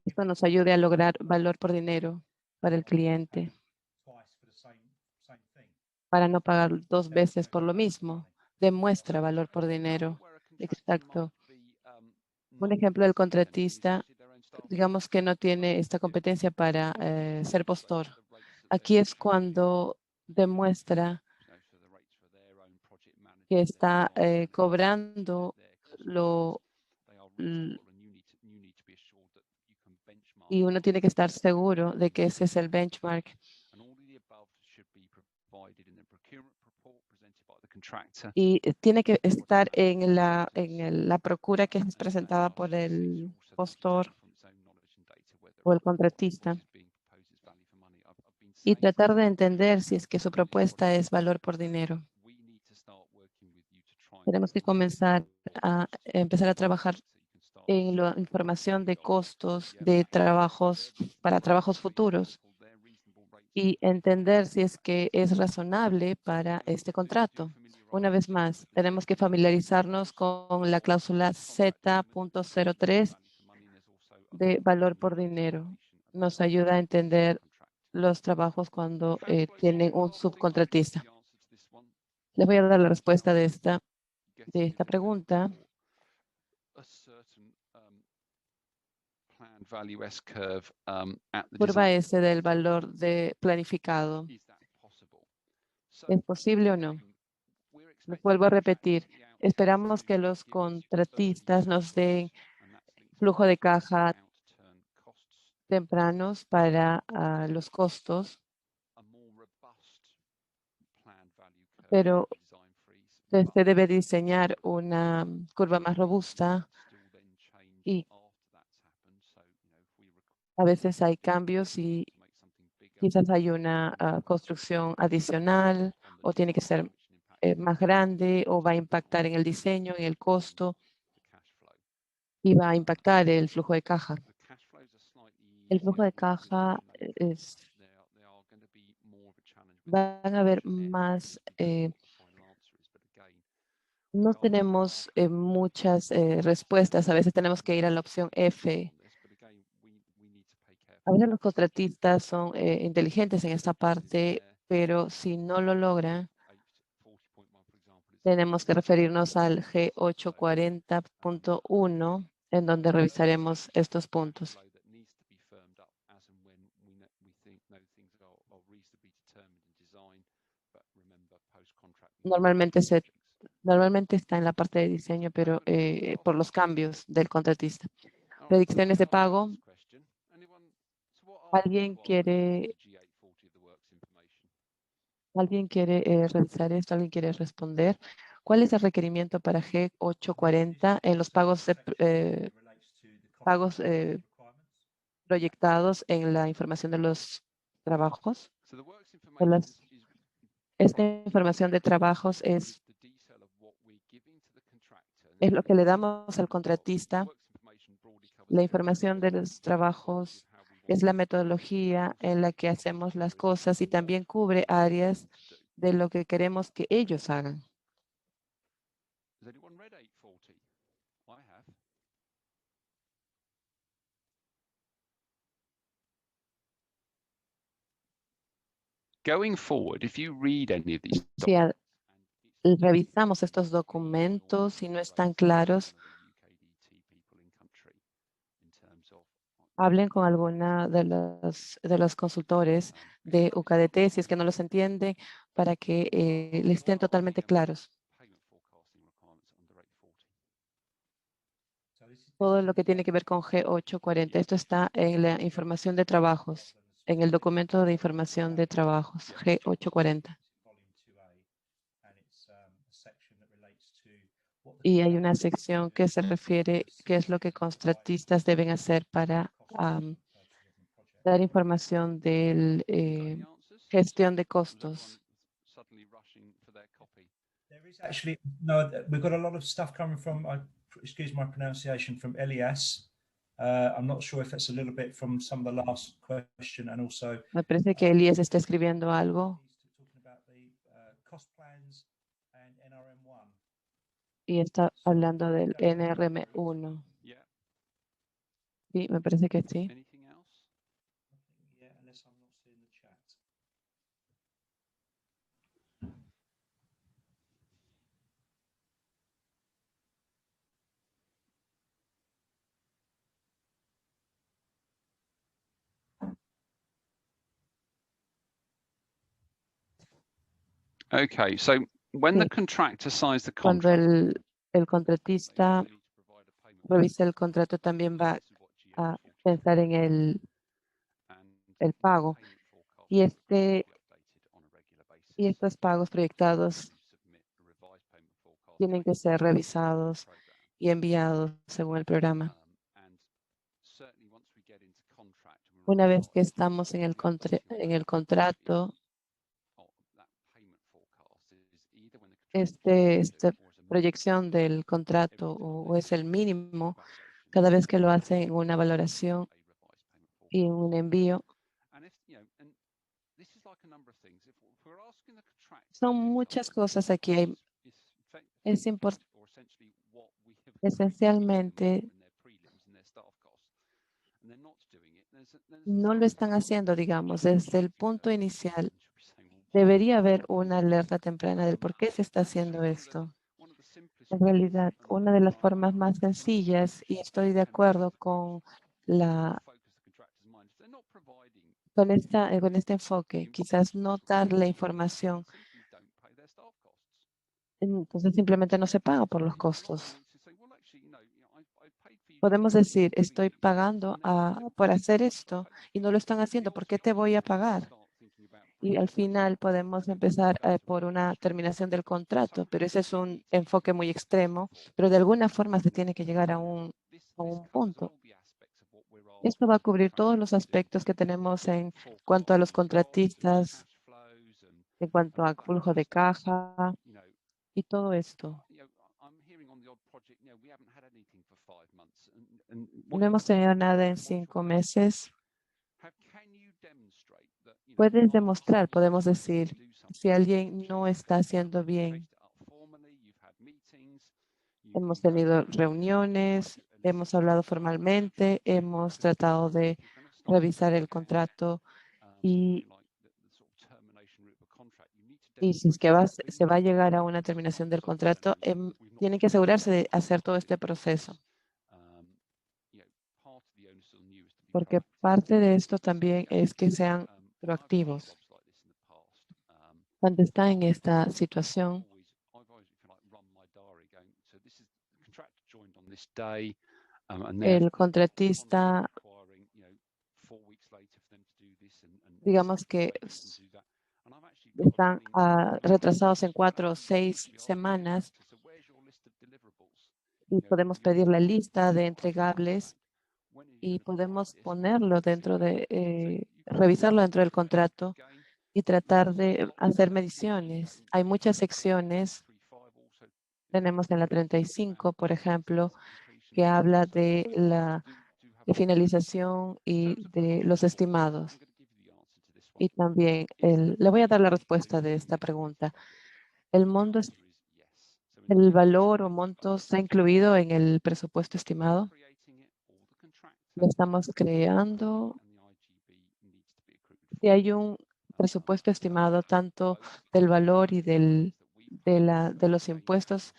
Esto nos ayude a lograr valor por dinero para el cliente, para no pagar dos veces por lo mismo. Demuestra valor por dinero. Exacto. Un ejemplo del contratista, digamos que no tiene esta competencia para ser postor. Aquí es cuando demuestra que está cobrando y uno tiene que estar seguro de que ese es el benchmark. Y tiene que estar en la procura que es presentada por el postor o el contratista y tratar de entender si es que su propuesta es valor por dinero. Tenemos que empezar a trabajar en la información de costos de trabajos para trabajos futuros y entender si es que es razonable para este contrato. Una vez más, tenemos que familiarizarnos con la cláusula Z.03 de valor por dinero. Nos ayuda a entender los trabajos cuando tienen un subcontratista. Les voy a dar la respuesta de esta pregunta. Curva S del valor de planificado. ¿Es posible o no? Lo vuelvo a repetir. Esperamos que los contratistas nos den flujo de caja tempranos para los costos, pero se debe diseñar una curva más robusta y a veces hay cambios y quizás hay una construcción adicional o tiene que ser más grande o va a impactar en el diseño, en el costo y va a impactar el flujo de caja. El flujo de caja van a haber más, no tenemos muchas respuestas. A veces tenemos que ir a la opción F. A veces los contratistas son inteligentes en esta parte, pero si no lo logran, tenemos que referirnos al G840.1, en donde revisaremos estos puntos. Normalmente está en la parte de diseño, pero por los cambios del contratista. Predicciones de pago. ¿Alguien quiere revisar esto? ¿Alguien quiere responder? ¿Cuál es el requerimiento para G840 en los pagos proyectados en la información de los trabajos? Esta información de trabajos es lo que le damos al contratista. La información de los trabajos es la metodología en la que hacemos las cosas y también cubre áreas de lo que queremos que ellos hagan. Going forward, if you read any of these Si revisamos estos documentos y no están claros, hablen con alguna de los consultores de UKDT si es que no los entienden para que les estén totalmente claros. Todo lo que tiene que ver con G840. Esto está en la información de trabajos, en el documento de información de trabajos, G840. Y hay una sección que se refiere qué es lo que contratistas deben hacer para dar información de gestión de costos. There is actually no. We've got a lot of stuff coming from. Excuse my pronunciation, from LES. I'm not sure if it's a little bit from some of the last question, and also. Me parece que Elías está escribiendo algo Talking about the cost plans and NRM1. y está hablando del NRM1. Yeah. Sí, me parece que sí. Anything else? Yeah, unless I'm not seeing the chat. Okay, so when the Sí. contractor signs the Cuando contract, el contratista revisa el contrato, también va a pensar en el pago. Y estos pagos proyectados tienen que ser revisados y enviados según el programa. Una vez que estamos en el contrato, esta proyección del contrato o es el mínimo cada vez que lo hacen en una valoración y en un envío. Son muchas cosas aquí. Es esencialmente no lo están haciendo, digamos, desde el punto inicial. Debería haber una alerta temprana del por qué se está haciendo esto. En realidad, una de las formas más sencillas, y estoy de acuerdo con este enfoque, quizás no dar la información, entonces simplemente no se paga por los costos. Podemos decir, estoy pagando por hacer esto y no lo están haciendo, ¿por qué te voy a pagar? Y al final podemos empezar por una terminación del contrato, pero ese es un enfoque muy extremo, pero de alguna forma se tiene que llegar a un punto. Esto va a cubrir todos los aspectos que tenemos en cuanto a los contratistas, en cuanto a flujo de caja y todo esto. No hemos tenido nada en 5 meses. Puedes demostrar, podemos decir, si alguien no está haciendo bien. Hemos tenido reuniones, hemos hablado formalmente, hemos tratado de revisar el contrato y si es que se va a llegar a una terminación del contrato, tienen que asegurarse de hacer todo este proceso. Porque parte de esto también es que sean proactivos. Cuando está en esta situación, el contratista, digamos que están retrasados en 4 o 6 semanas y podemos pedir la lista de entregables y podemos ponerlo dentro de, revisarlo dentro del contrato y tratar de hacer mediciones. Hay muchas secciones. Tenemos en la 35, por ejemplo, que habla de la finalización y de los estimados. Y también le voy a dar la respuesta de esta pregunta. El valor o monto está incluido en el presupuesto estimado. Lo estamos creando. Si hay un presupuesto estimado tanto del valor y de los impuestos.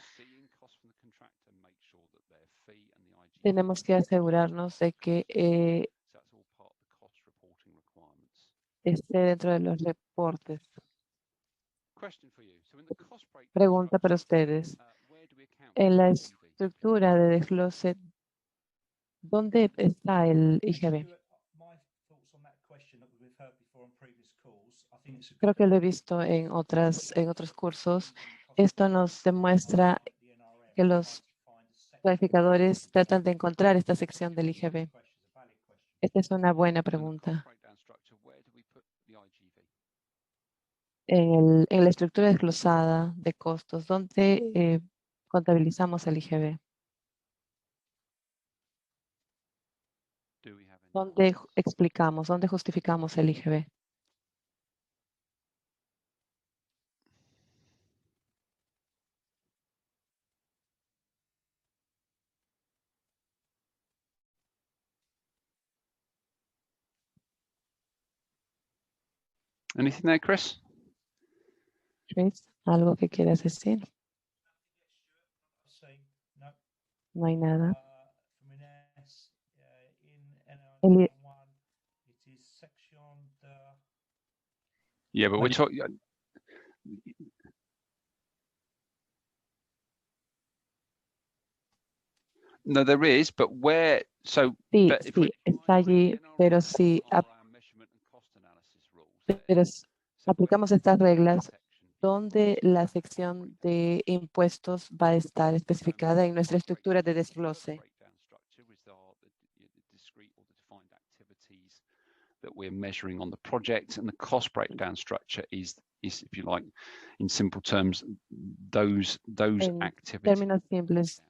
Tenemos que asegurarnos de que esté dentro de los reportes. Pregunta para ustedes. En la estructura de desglose, ¿dónde está el IGB? Creo que lo he visto en otros cursos. Esto nos demuestra que los planificadores tratan de encontrar esta sección del IGB. Esta es una buena pregunta. En la estructura desglosada de costos, ¿dónde contabilizamos el IGB? ¿Dónde explicamos, dónde justificamos el IGB? Anything there, Chris? Chris, ¿algo que quieras decir? No hay nada. El- Yeah, but we're talking. No, there is, but where? So, Sí, but if we sí, está allí, pero si aplicamos estas reglas, ¿dónde la sección de impuestos va a estar especificada en nuestra estructura de desglose? That we're measuring on the project, and the cost breakdown structure is if you like, in simple terms, those En activities. términos simples,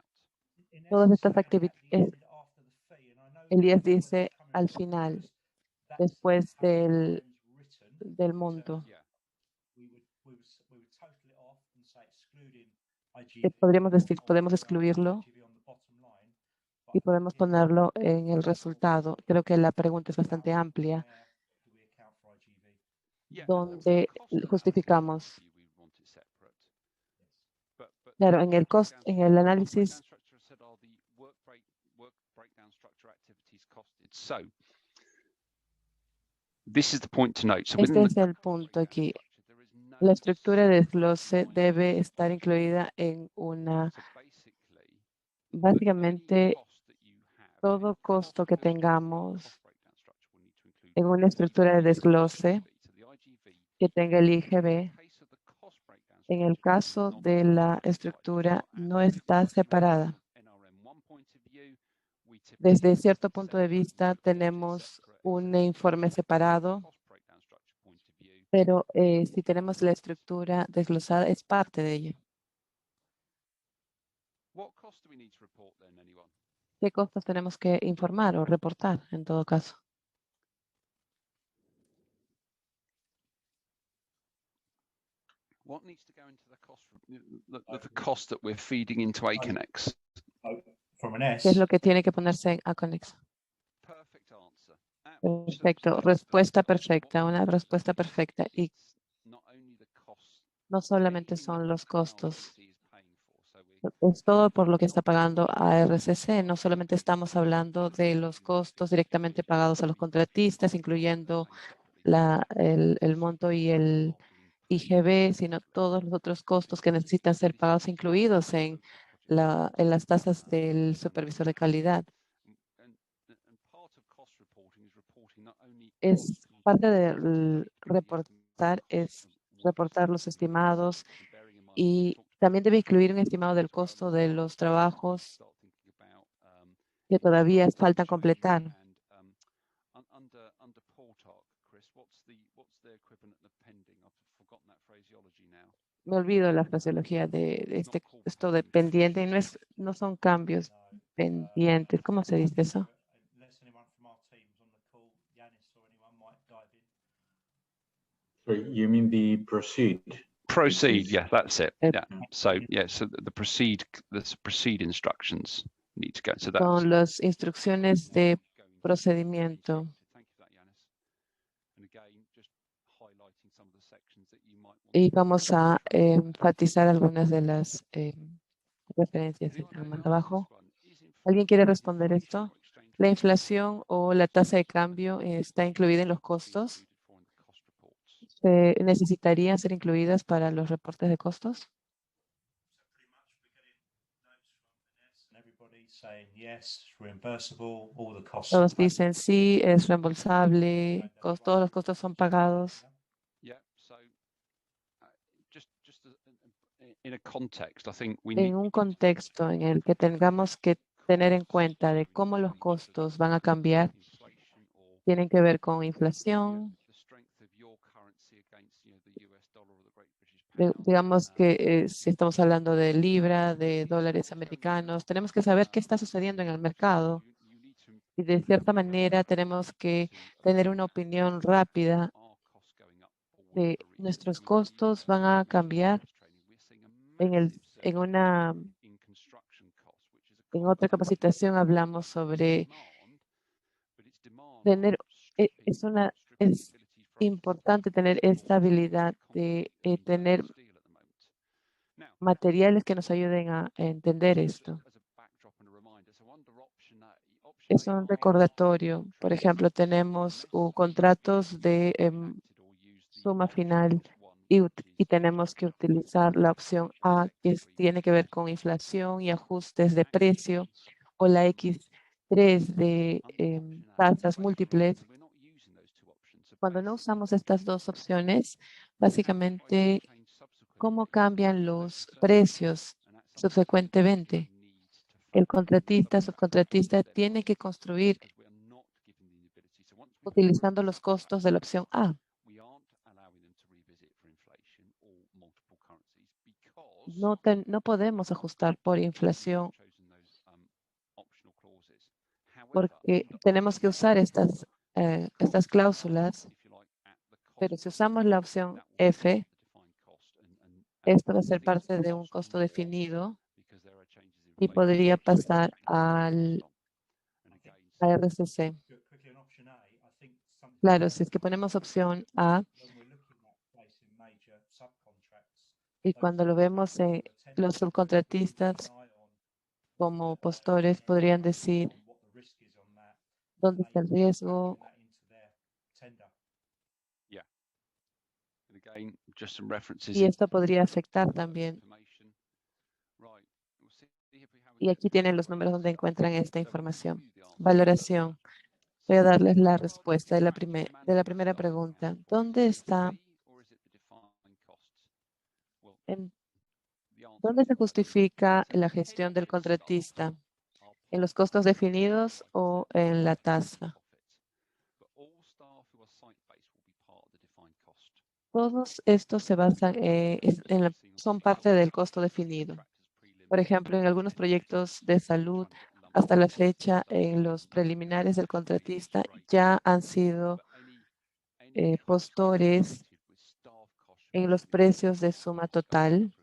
todas estas actividades, Elías dice al final, después del monto. Podríamos decir, podemos excluirlo y podemos ponerlo en el resultado. Creo que la pregunta es bastante amplia, donde justificamos. Claro, en el análisis. Este es el punto aquí. La estructura de desglose debe estar incluida en básicamente, todo costo que tengamos en una estructura de desglose que tenga el IGB. En el caso de la estructura, no está separada. Desde cierto punto de vista, tenemos un informe separado, pero si tenemos la estructura desglosada, es parte de ella. ¿Qué costos tenemos que informar o reportar en todo caso? What needs to go into the cost that we're feeding into Aconex? ¿Qué es lo que tiene que ponerse en Aconex? Perfecto, respuesta perfecta, una respuesta perfecta. Y no solamente son los costos, es todo por lo que está pagando a RCC. No solamente estamos hablando de los costos directamente pagados a los contratistas, incluyendo el monto y el IGB, sino todos los otros costos que necesitan ser pagados, incluidos en las tasas del supervisor de calidad. Es parte de reportar, es reportar los estimados y también debe incluir un estimado del costo de los trabajos que todavía faltan completar. Me olvido la fraseología de esto de pendiente, y no son cambios pendientes. ¿Cómo se dice eso? Sorry, you mean the proceed? Proceed, yeah, that's it. Yeah. So the proceed instructions need to go. So that's Son las instrucciones de procedimiento. Y vamos a enfatizar algunas de las referencias que están más abajo. ¿Alguien quiere responder esto? ¿La inflación o la tasa de cambio está incluida en los costos? ¿Necesitarían ser incluidas para los reportes de costos? Everybody's saying yes, it's reimbursable, all the costs. Todos dicen sí, es reembolsable, todos los costos son pagados. Yeah. So just in a context, I think we En need un contexto en el que tengamos que tener en cuenta de cómo los costos van a cambiar, tienen que ver con inflación. Digamos que si estamos hablando de libra, de dólares americanos, tenemos que saber qué está sucediendo en el mercado y de cierta manera tenemos que tener una opinión rápida de nuestros costos van a cambiar en otra capacitación hablamos sobre tener, es importante tener esta habilidad de tener materiales que nos ayuden a entender esto. Es un recordatorio. Por ejemplo, tenemos contratos de suma final y tenemos que utilizar la opción A, que tiene que ver con inflación y ajustes de precio, o la X3 de tasas múltiples. Cuando no usamos estas dos opciones, básicamente, ¿cómo cambian los precios subsecuentemente? El contratista, subcontratista, tiene que construir utilizando los costos de la opción A. No podemos ajustar por inflación porque tenemos que usar estas cláusulas, pero si usamos la opción F, esto va a ser parte de un costo definido y podría pasar a RCC. Claro, si es que ponemos opción A y cuando lo vemos, los subcontratistas como postores podrían decir dónde está el riesgo. Y esto podría afectar también. Y aquí tienen los números donde encuentran esta información. Valoración. Voy a darles la respuesta de la primera pregunta. ¿Dónde se justifica la gestión del contratista? ¿En los costos definidos o en la tasa? Todos estos se basan son parte del costo definido. Por ejemplo, en algunos proyectos de salud, hasta la fecha, en los preliminares del contratista ya han sido postores en los precios de suma total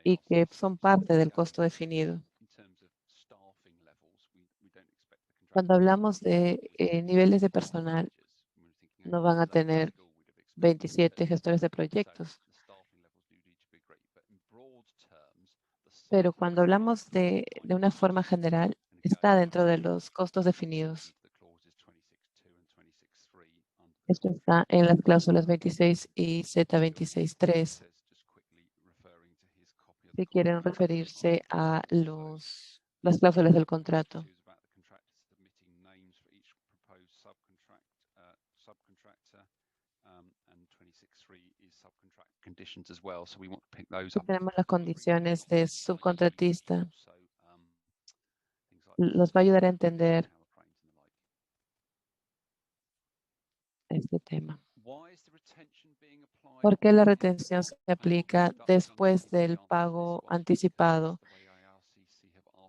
y que son parte del costo definido. Cuando hablamos de niveles de personal, no van a tener 27 gestores de proyectos. Pero cuando hablamos de una forma general, está dentro de los costos definidos. Esto está en las cláusulas 26 y Z26.3. Si quieren referirse a las cláusulas del contrato. Tenemos las condiciones de subcontratista. Los va a ayudar a entender este tema. ¿Por qué la retención se aplica después del pago anticipado?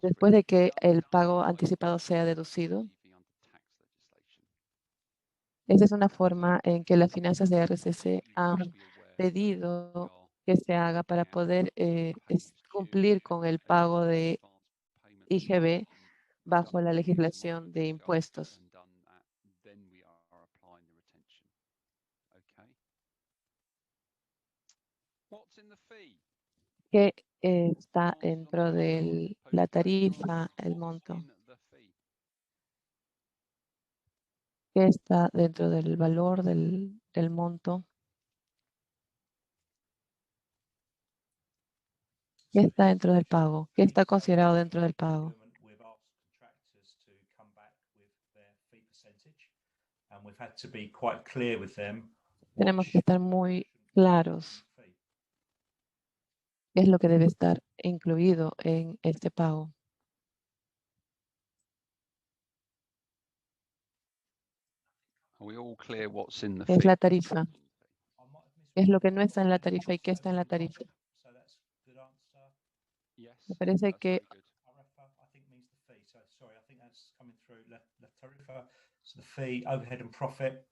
Después de que el pago anticipado sea deducido. Esa es una forma en que las finanzas de RCC han pedido que se haga para poder cumplir con el pago de IGB bajo la legislación de impuestos. What's in the fee? ¿Qué está dentro de la Post-tax tarifa, cost. el What's monto? in the fee? ¿Qué está dentro del valor del monto? ¿Qué está dentro del pago? ¿Qué está considerado dentro del pago? We've asked contractors to come back with their fee percentage, and we've had to be quite clear with them. Tenemos que estar muy claros qué es lo que debe estar incluido en este pago. Are we all clear what's in the ¿Qué es fee? la tarifa? ¿Qué es lo que no está en la tarifa y qué está en la tarifa? So that's a good answer. Yes. Me parece that's que very good. Tarifa, I think, means the fee. So sorry, I think that's coming through. La tarifa, so the fee, overhead and profit.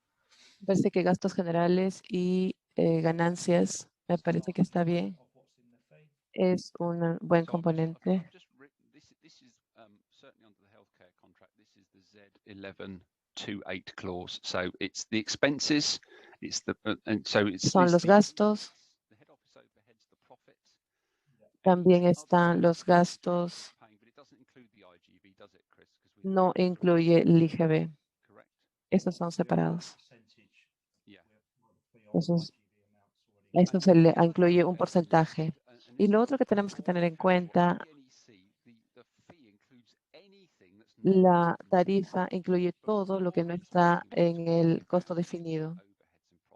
me parece que gastos generales y ganancias, me parece que está bien. Of what's in the fee. Es un buen So componente. I've just written this is certainly under the healthcare contract. This is the Z1128 clause. So it's the expenses. It's the and so it's Son it's los the gastos. the head office overheads, the profit. También any other están los services gastos. paying, but it doesn't include the IGB, does it, Chris? 'Cause No we've incluye el IGB. correct. Esos son separados. Percentage. Yeah. Entonces, already. eso se le incluye un porcentaje. And Y this lo is otro que tenemos que tener en cuenta, the NEC, the fee includes anything that's la not tarifa incluye todo lo que no está en el costo definido.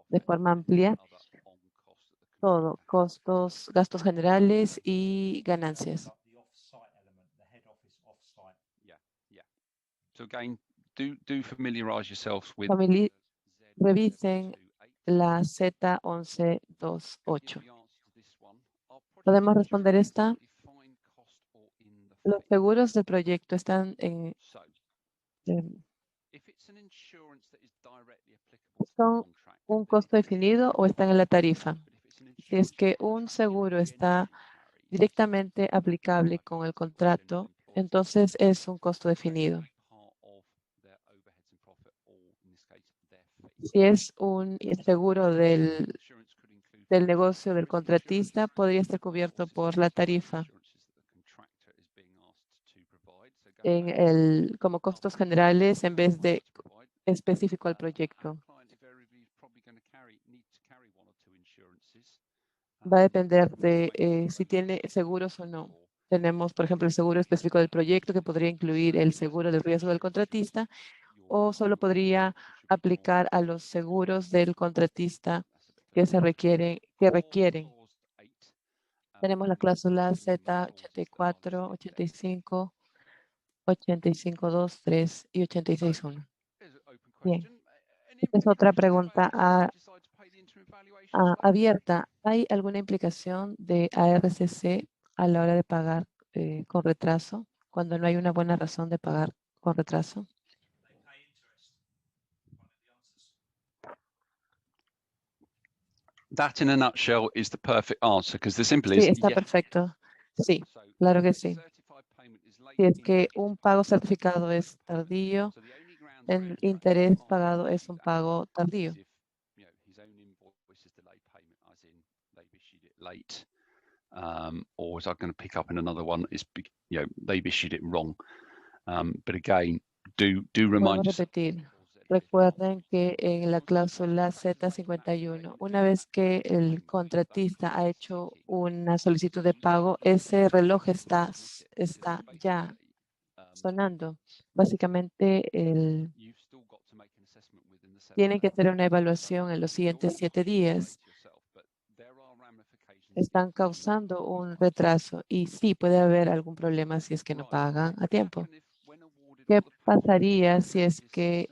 De forma amplia, todo, costos, gastos generales y ganancias. The off-site element, the head office off-site. So again, do familiarize yourselves with Famili- Z1128. Revisen la Z1128. Give the answer to this one. Are project ¿Podemos responder insurance esta? a defined cost or in the Los fee? seguros del proyecto están en, So, en- if it's an insurance that is directly applicable to the ¿son contract, un then costo it is definido o están en la tarifa? But if it's an Si es insurance que for un contract seguro that está genuinely carries directamente aplicable like con el a contrato, general employees entonces es un costo that definido. is part of their overheads and profit, or in this case, their fee. Si es un seguro del Insurance could include del things like negocio del risk insurance, contratista, podría estar cubierto por la tarifa insurances that the contractor is being asked to provide. So going back como costos generales en vez de específico al proyecto. client invariably is probably going to need to carry one or two insurances. Va a depender de si tiene seguros o no. Tenemos, por ejemplo, el seguro específico del proyecto que podría incluir el seguro del riesgo del contratista o solo podría aplicar a los seguros del contratista que requieren. Tenemos la cláusula Z84, 85, 85.2, 3 y 86.1. Bien. Esta es otra pregunta abierta. ¿Hay alguna implicación de ARCC a la hora de pagar con retraso cuando no hay una buena razón de pagar con retraso? They pay interest. One of the answers. That, in a nutshell, is the perfect answer, because the simple Sí, is está yes. perfecto. Sí, So, claro que if sí. certified payment is late, Si es que interest un is pago paid. certificado es tardío, So the only grounds for el interest interés are pagado es un that pago tardío. is if his own invoice is delayed payment, as in they've issued it late, or as I'm going to pick up in another one, is they've issued it wrong. But again, do Vuelvo remind a yourself. repetir. Recuerden que en la cláusula Z51, una vez que el contratista ha hecho una solicitud de pago, ese reloj está ya sonando. Básicamente, tiene que hacer una evaluación en los siguientes 7 días. Están causando un retraso y sí puede haber algún problema si es que no pagan a tiempo. ¿Qué pasaría si es que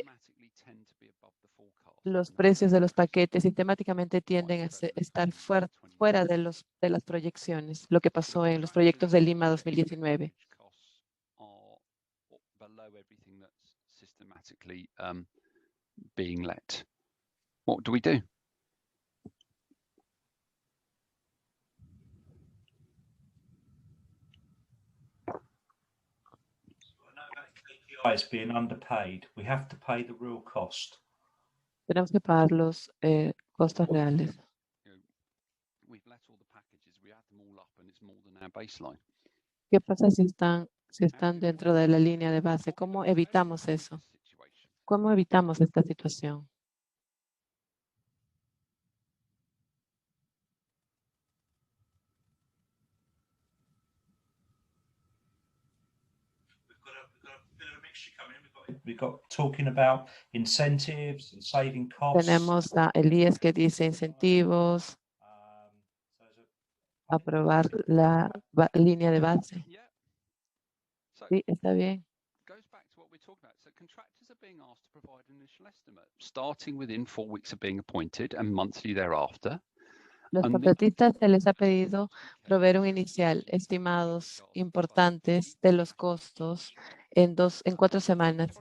los precios de los paquetes sistemáticamente tienden a estar fuera de las proyecciones? Lo que pasó en los proyectos de Lima 2019. Being let. What do we do? KPIs being underpaid. We have to pay the real cost. Tenemos que pagar los costos reales. our baseline. ¿Qué pasa si están dentro de la línea de base? ¿Cómo evitamos eso? ¿Cómo evitamos esta situación? We've got a bit of a mixture coming in. We've got talking about incentives and saving costs. Tenemos a Elías que dice incentivos, So there's a- aprobar la línea de base. Yeah. So Sí, está bien. goes back to what we're talking about. So contractors are being asked to provide an initial estimate, starting within 4 weeks of being appointed and monthly thereafter. Los And the- contratistas se les ha pedido proveer un inicial, estimados importantes de los costos en 4 semanas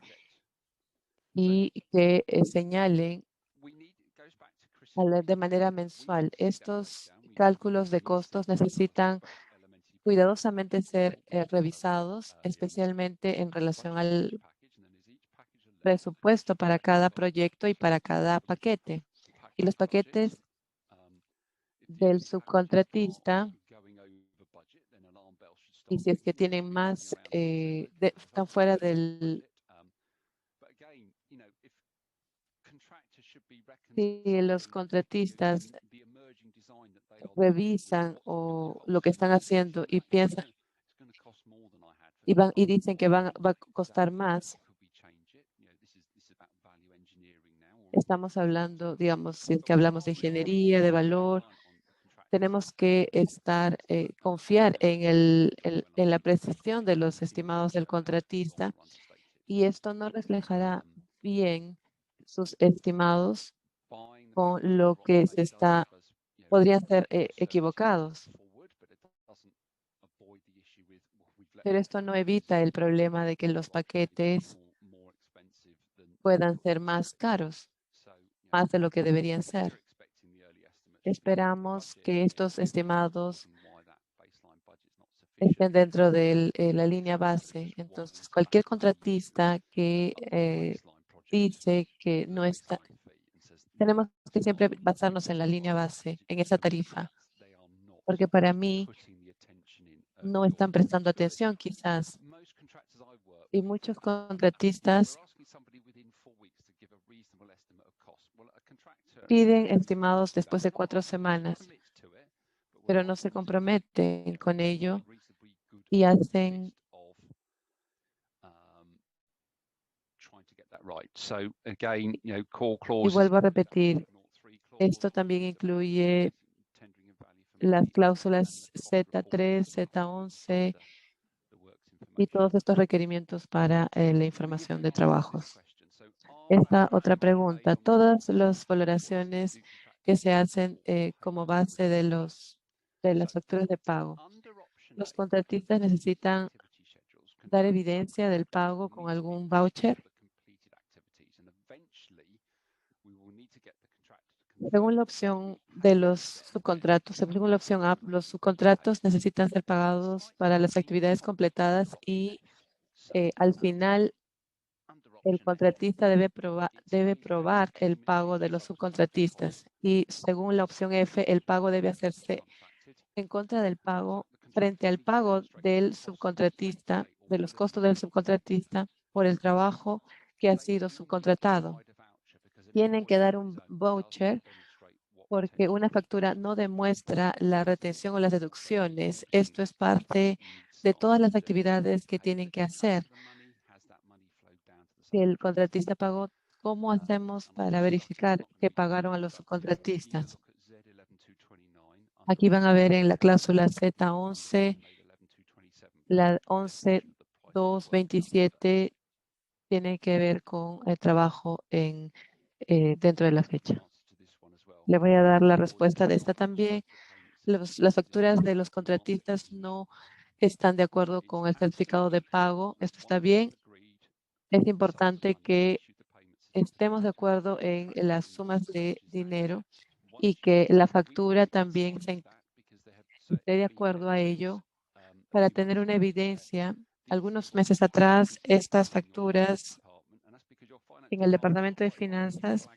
y que señalen We need, it goes back to Chris's de manera mensual. Estos cálculos de costos necesitan cuidadosamente ser revisados, especialmente en relación al presupuesto para cada proyecto y para cada paquete. Y los paquetes del subcontratista, y si es que tienen más, están fuera del, si los contratistas revisan o lo que están haciendo y piensan y dicen que va a costar más, estamos hablando, digamos, si es que hablamos de ingeniería, de valor, tenemos que confiar en la precisión de los estimados del contratista y esto no reflejará bien sus estimados con lo que podrían ser equivocados. Pero esto no evita el problema de que los paquetes puedan ser más caros, más de lo que deberían ser. Esperamos que estos estimados estén dentro de la línea base. Entonces, cualquier contratista que dice que no está, tenemos que siempre basarnos en la línea base, en esa tarifa, porque para mí no están prestando atención quizás. Y muchos contratistas piden estimados después de 4 semanas, pero no se comprometen con ello y hacen y vuelvo a repetir, esto también incluye las cláusulas Z3, Z11 y todos estos requerimientos para la información de trabajos. Esta otra pregunta, todas las valoraciones que se hacen como base de las facturas de pago, los contratistas necesitan dar evidencia del pago con algún voucher. Según la opción de los subcontratos, según la opción A, los subcontratos necesitan ser pagados para las actividades completadas y al final el contratista debe probar el pago de los subcontratistas. Y según la opción F, el pago debe hacerse en contra del pago, frente al pago del subcontratista, de los costos del subcontratista por el trabajo que ha sido subcontratado. Tienen que dar un voucher porque una factura no demuestra la retención o las deducciones. Esto es parte de todas las actividades que tienen que hacer. Si el contratista pagó, ¿cómo hacemos para verificar que pagaron a los subcontratistas? Aquí van a ver en la cláusula Z11, la 11.227 tiene que ver con el trabajo dentro de la fecha. Le voy a dar la respuesta de esta también. Las facturas de los contratistas no están de acuerdo con el certificado de pago. Esto está bien. Es importante que estemos de acuerdo en las sumas de dinero y que la factura también esté de acuerdo a ello para tener una evidencia. Algunos meses atrás, estas facturas en el Departamento de Finanzas,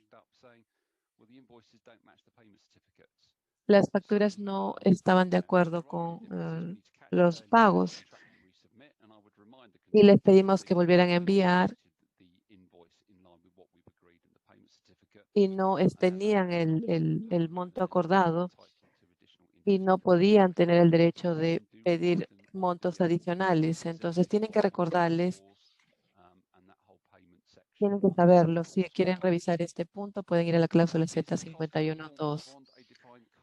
las facturas no estaban de acuerdo con los pagos y les pedimos que volvieran a enviar y no tenían el monto acordado y no podían tener el derecho de pedir montos adicionales. Entonces tienen que recordarles, tienen que saberlo. Si quieren revisar este punto, pueden ir a la cláusula Z51.2.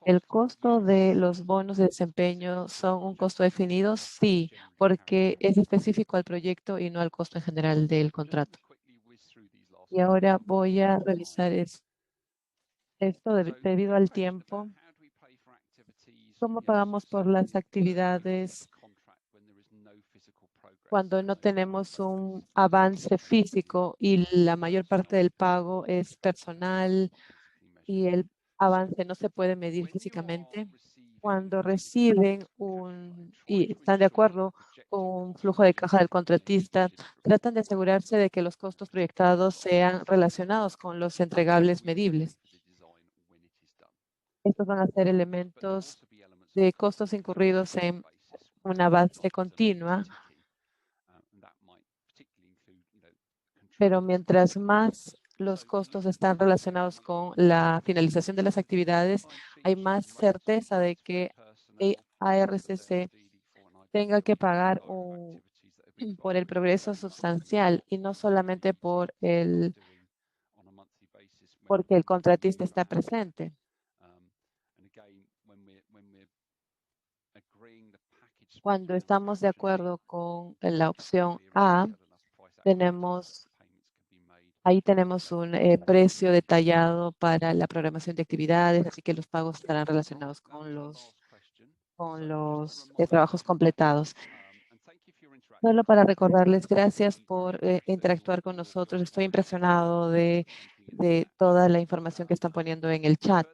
¿El costo de los bonos de desempeño son un costo definido? Sí, porque es específico al proyecto y no al costo en general del contrato. Y ahora voy a revisar esto debido al tiempo. ¿Cómo pagamos por las actividades cuando no tenemos un avance físico y la mayor parte del pago es personal y el avance no se puede medir físicamente? Cuando reciben y están de acuerdo con un flujo de caja del contratista, tratan de asegurarse de que los costos proyectados sean relacionados con los entregables medibles. Estos van a ser elementos de costos incurridos en una base continua, pero mientras más los costos están relacionados con la finalización de las actividades, hay más certeza de que ARCC tenga que pagar por el progreso sustancial y no solamente porque el contratista está presente. Cuando estamos de acuerdo con la opción A, ahí tenemos un precio detallado para la programación de actividades, así que los pagos estarán relacionados con los trabajos completados. Solo para recordarles, gracias por interactuar con nosotros. Estoy impresionado de toda la información que están poniendo en el chat.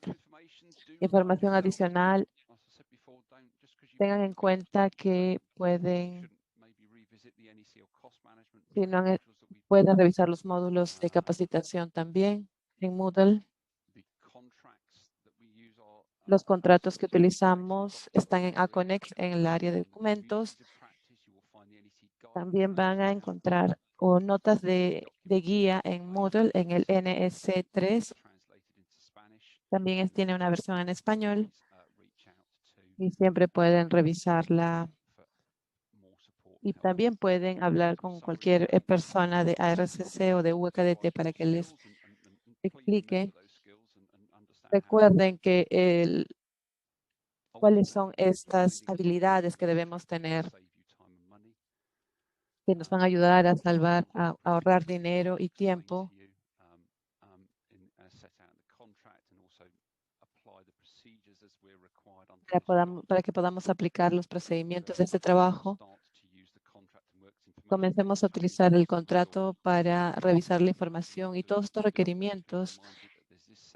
Información adicional, tengan en cuenta que pueden revisar los módulos de capacitación también en Moodle. Los contratos que utilizamos están en Aconex en el área de documentos. También van a encontrar notas de guía en Moodle en el NSC3. También tiene una versión en español y siempre pueden revisarla. Y también pueden hablar con cualquier persona de ARCC o de UKDT para que les explique. Recuerden que cuáles son estas habilidades que debemos tener que nos van a ayudar a ahorrar dinero y tiempo. Para que podamos aplicar los procedimientos de este trabajo. Comencemos a utilizar el contrato para revisar la información y todos estos requerimientos.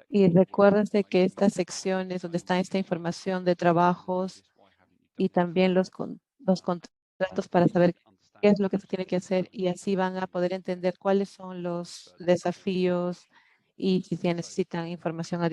Y recuérdense que estas secciones donde está esta información de trabajos y también los contratos para saber qué es lo que se tiene que hacer y así van a poder entender cuáles son los desafíos y si necesitan información adicional.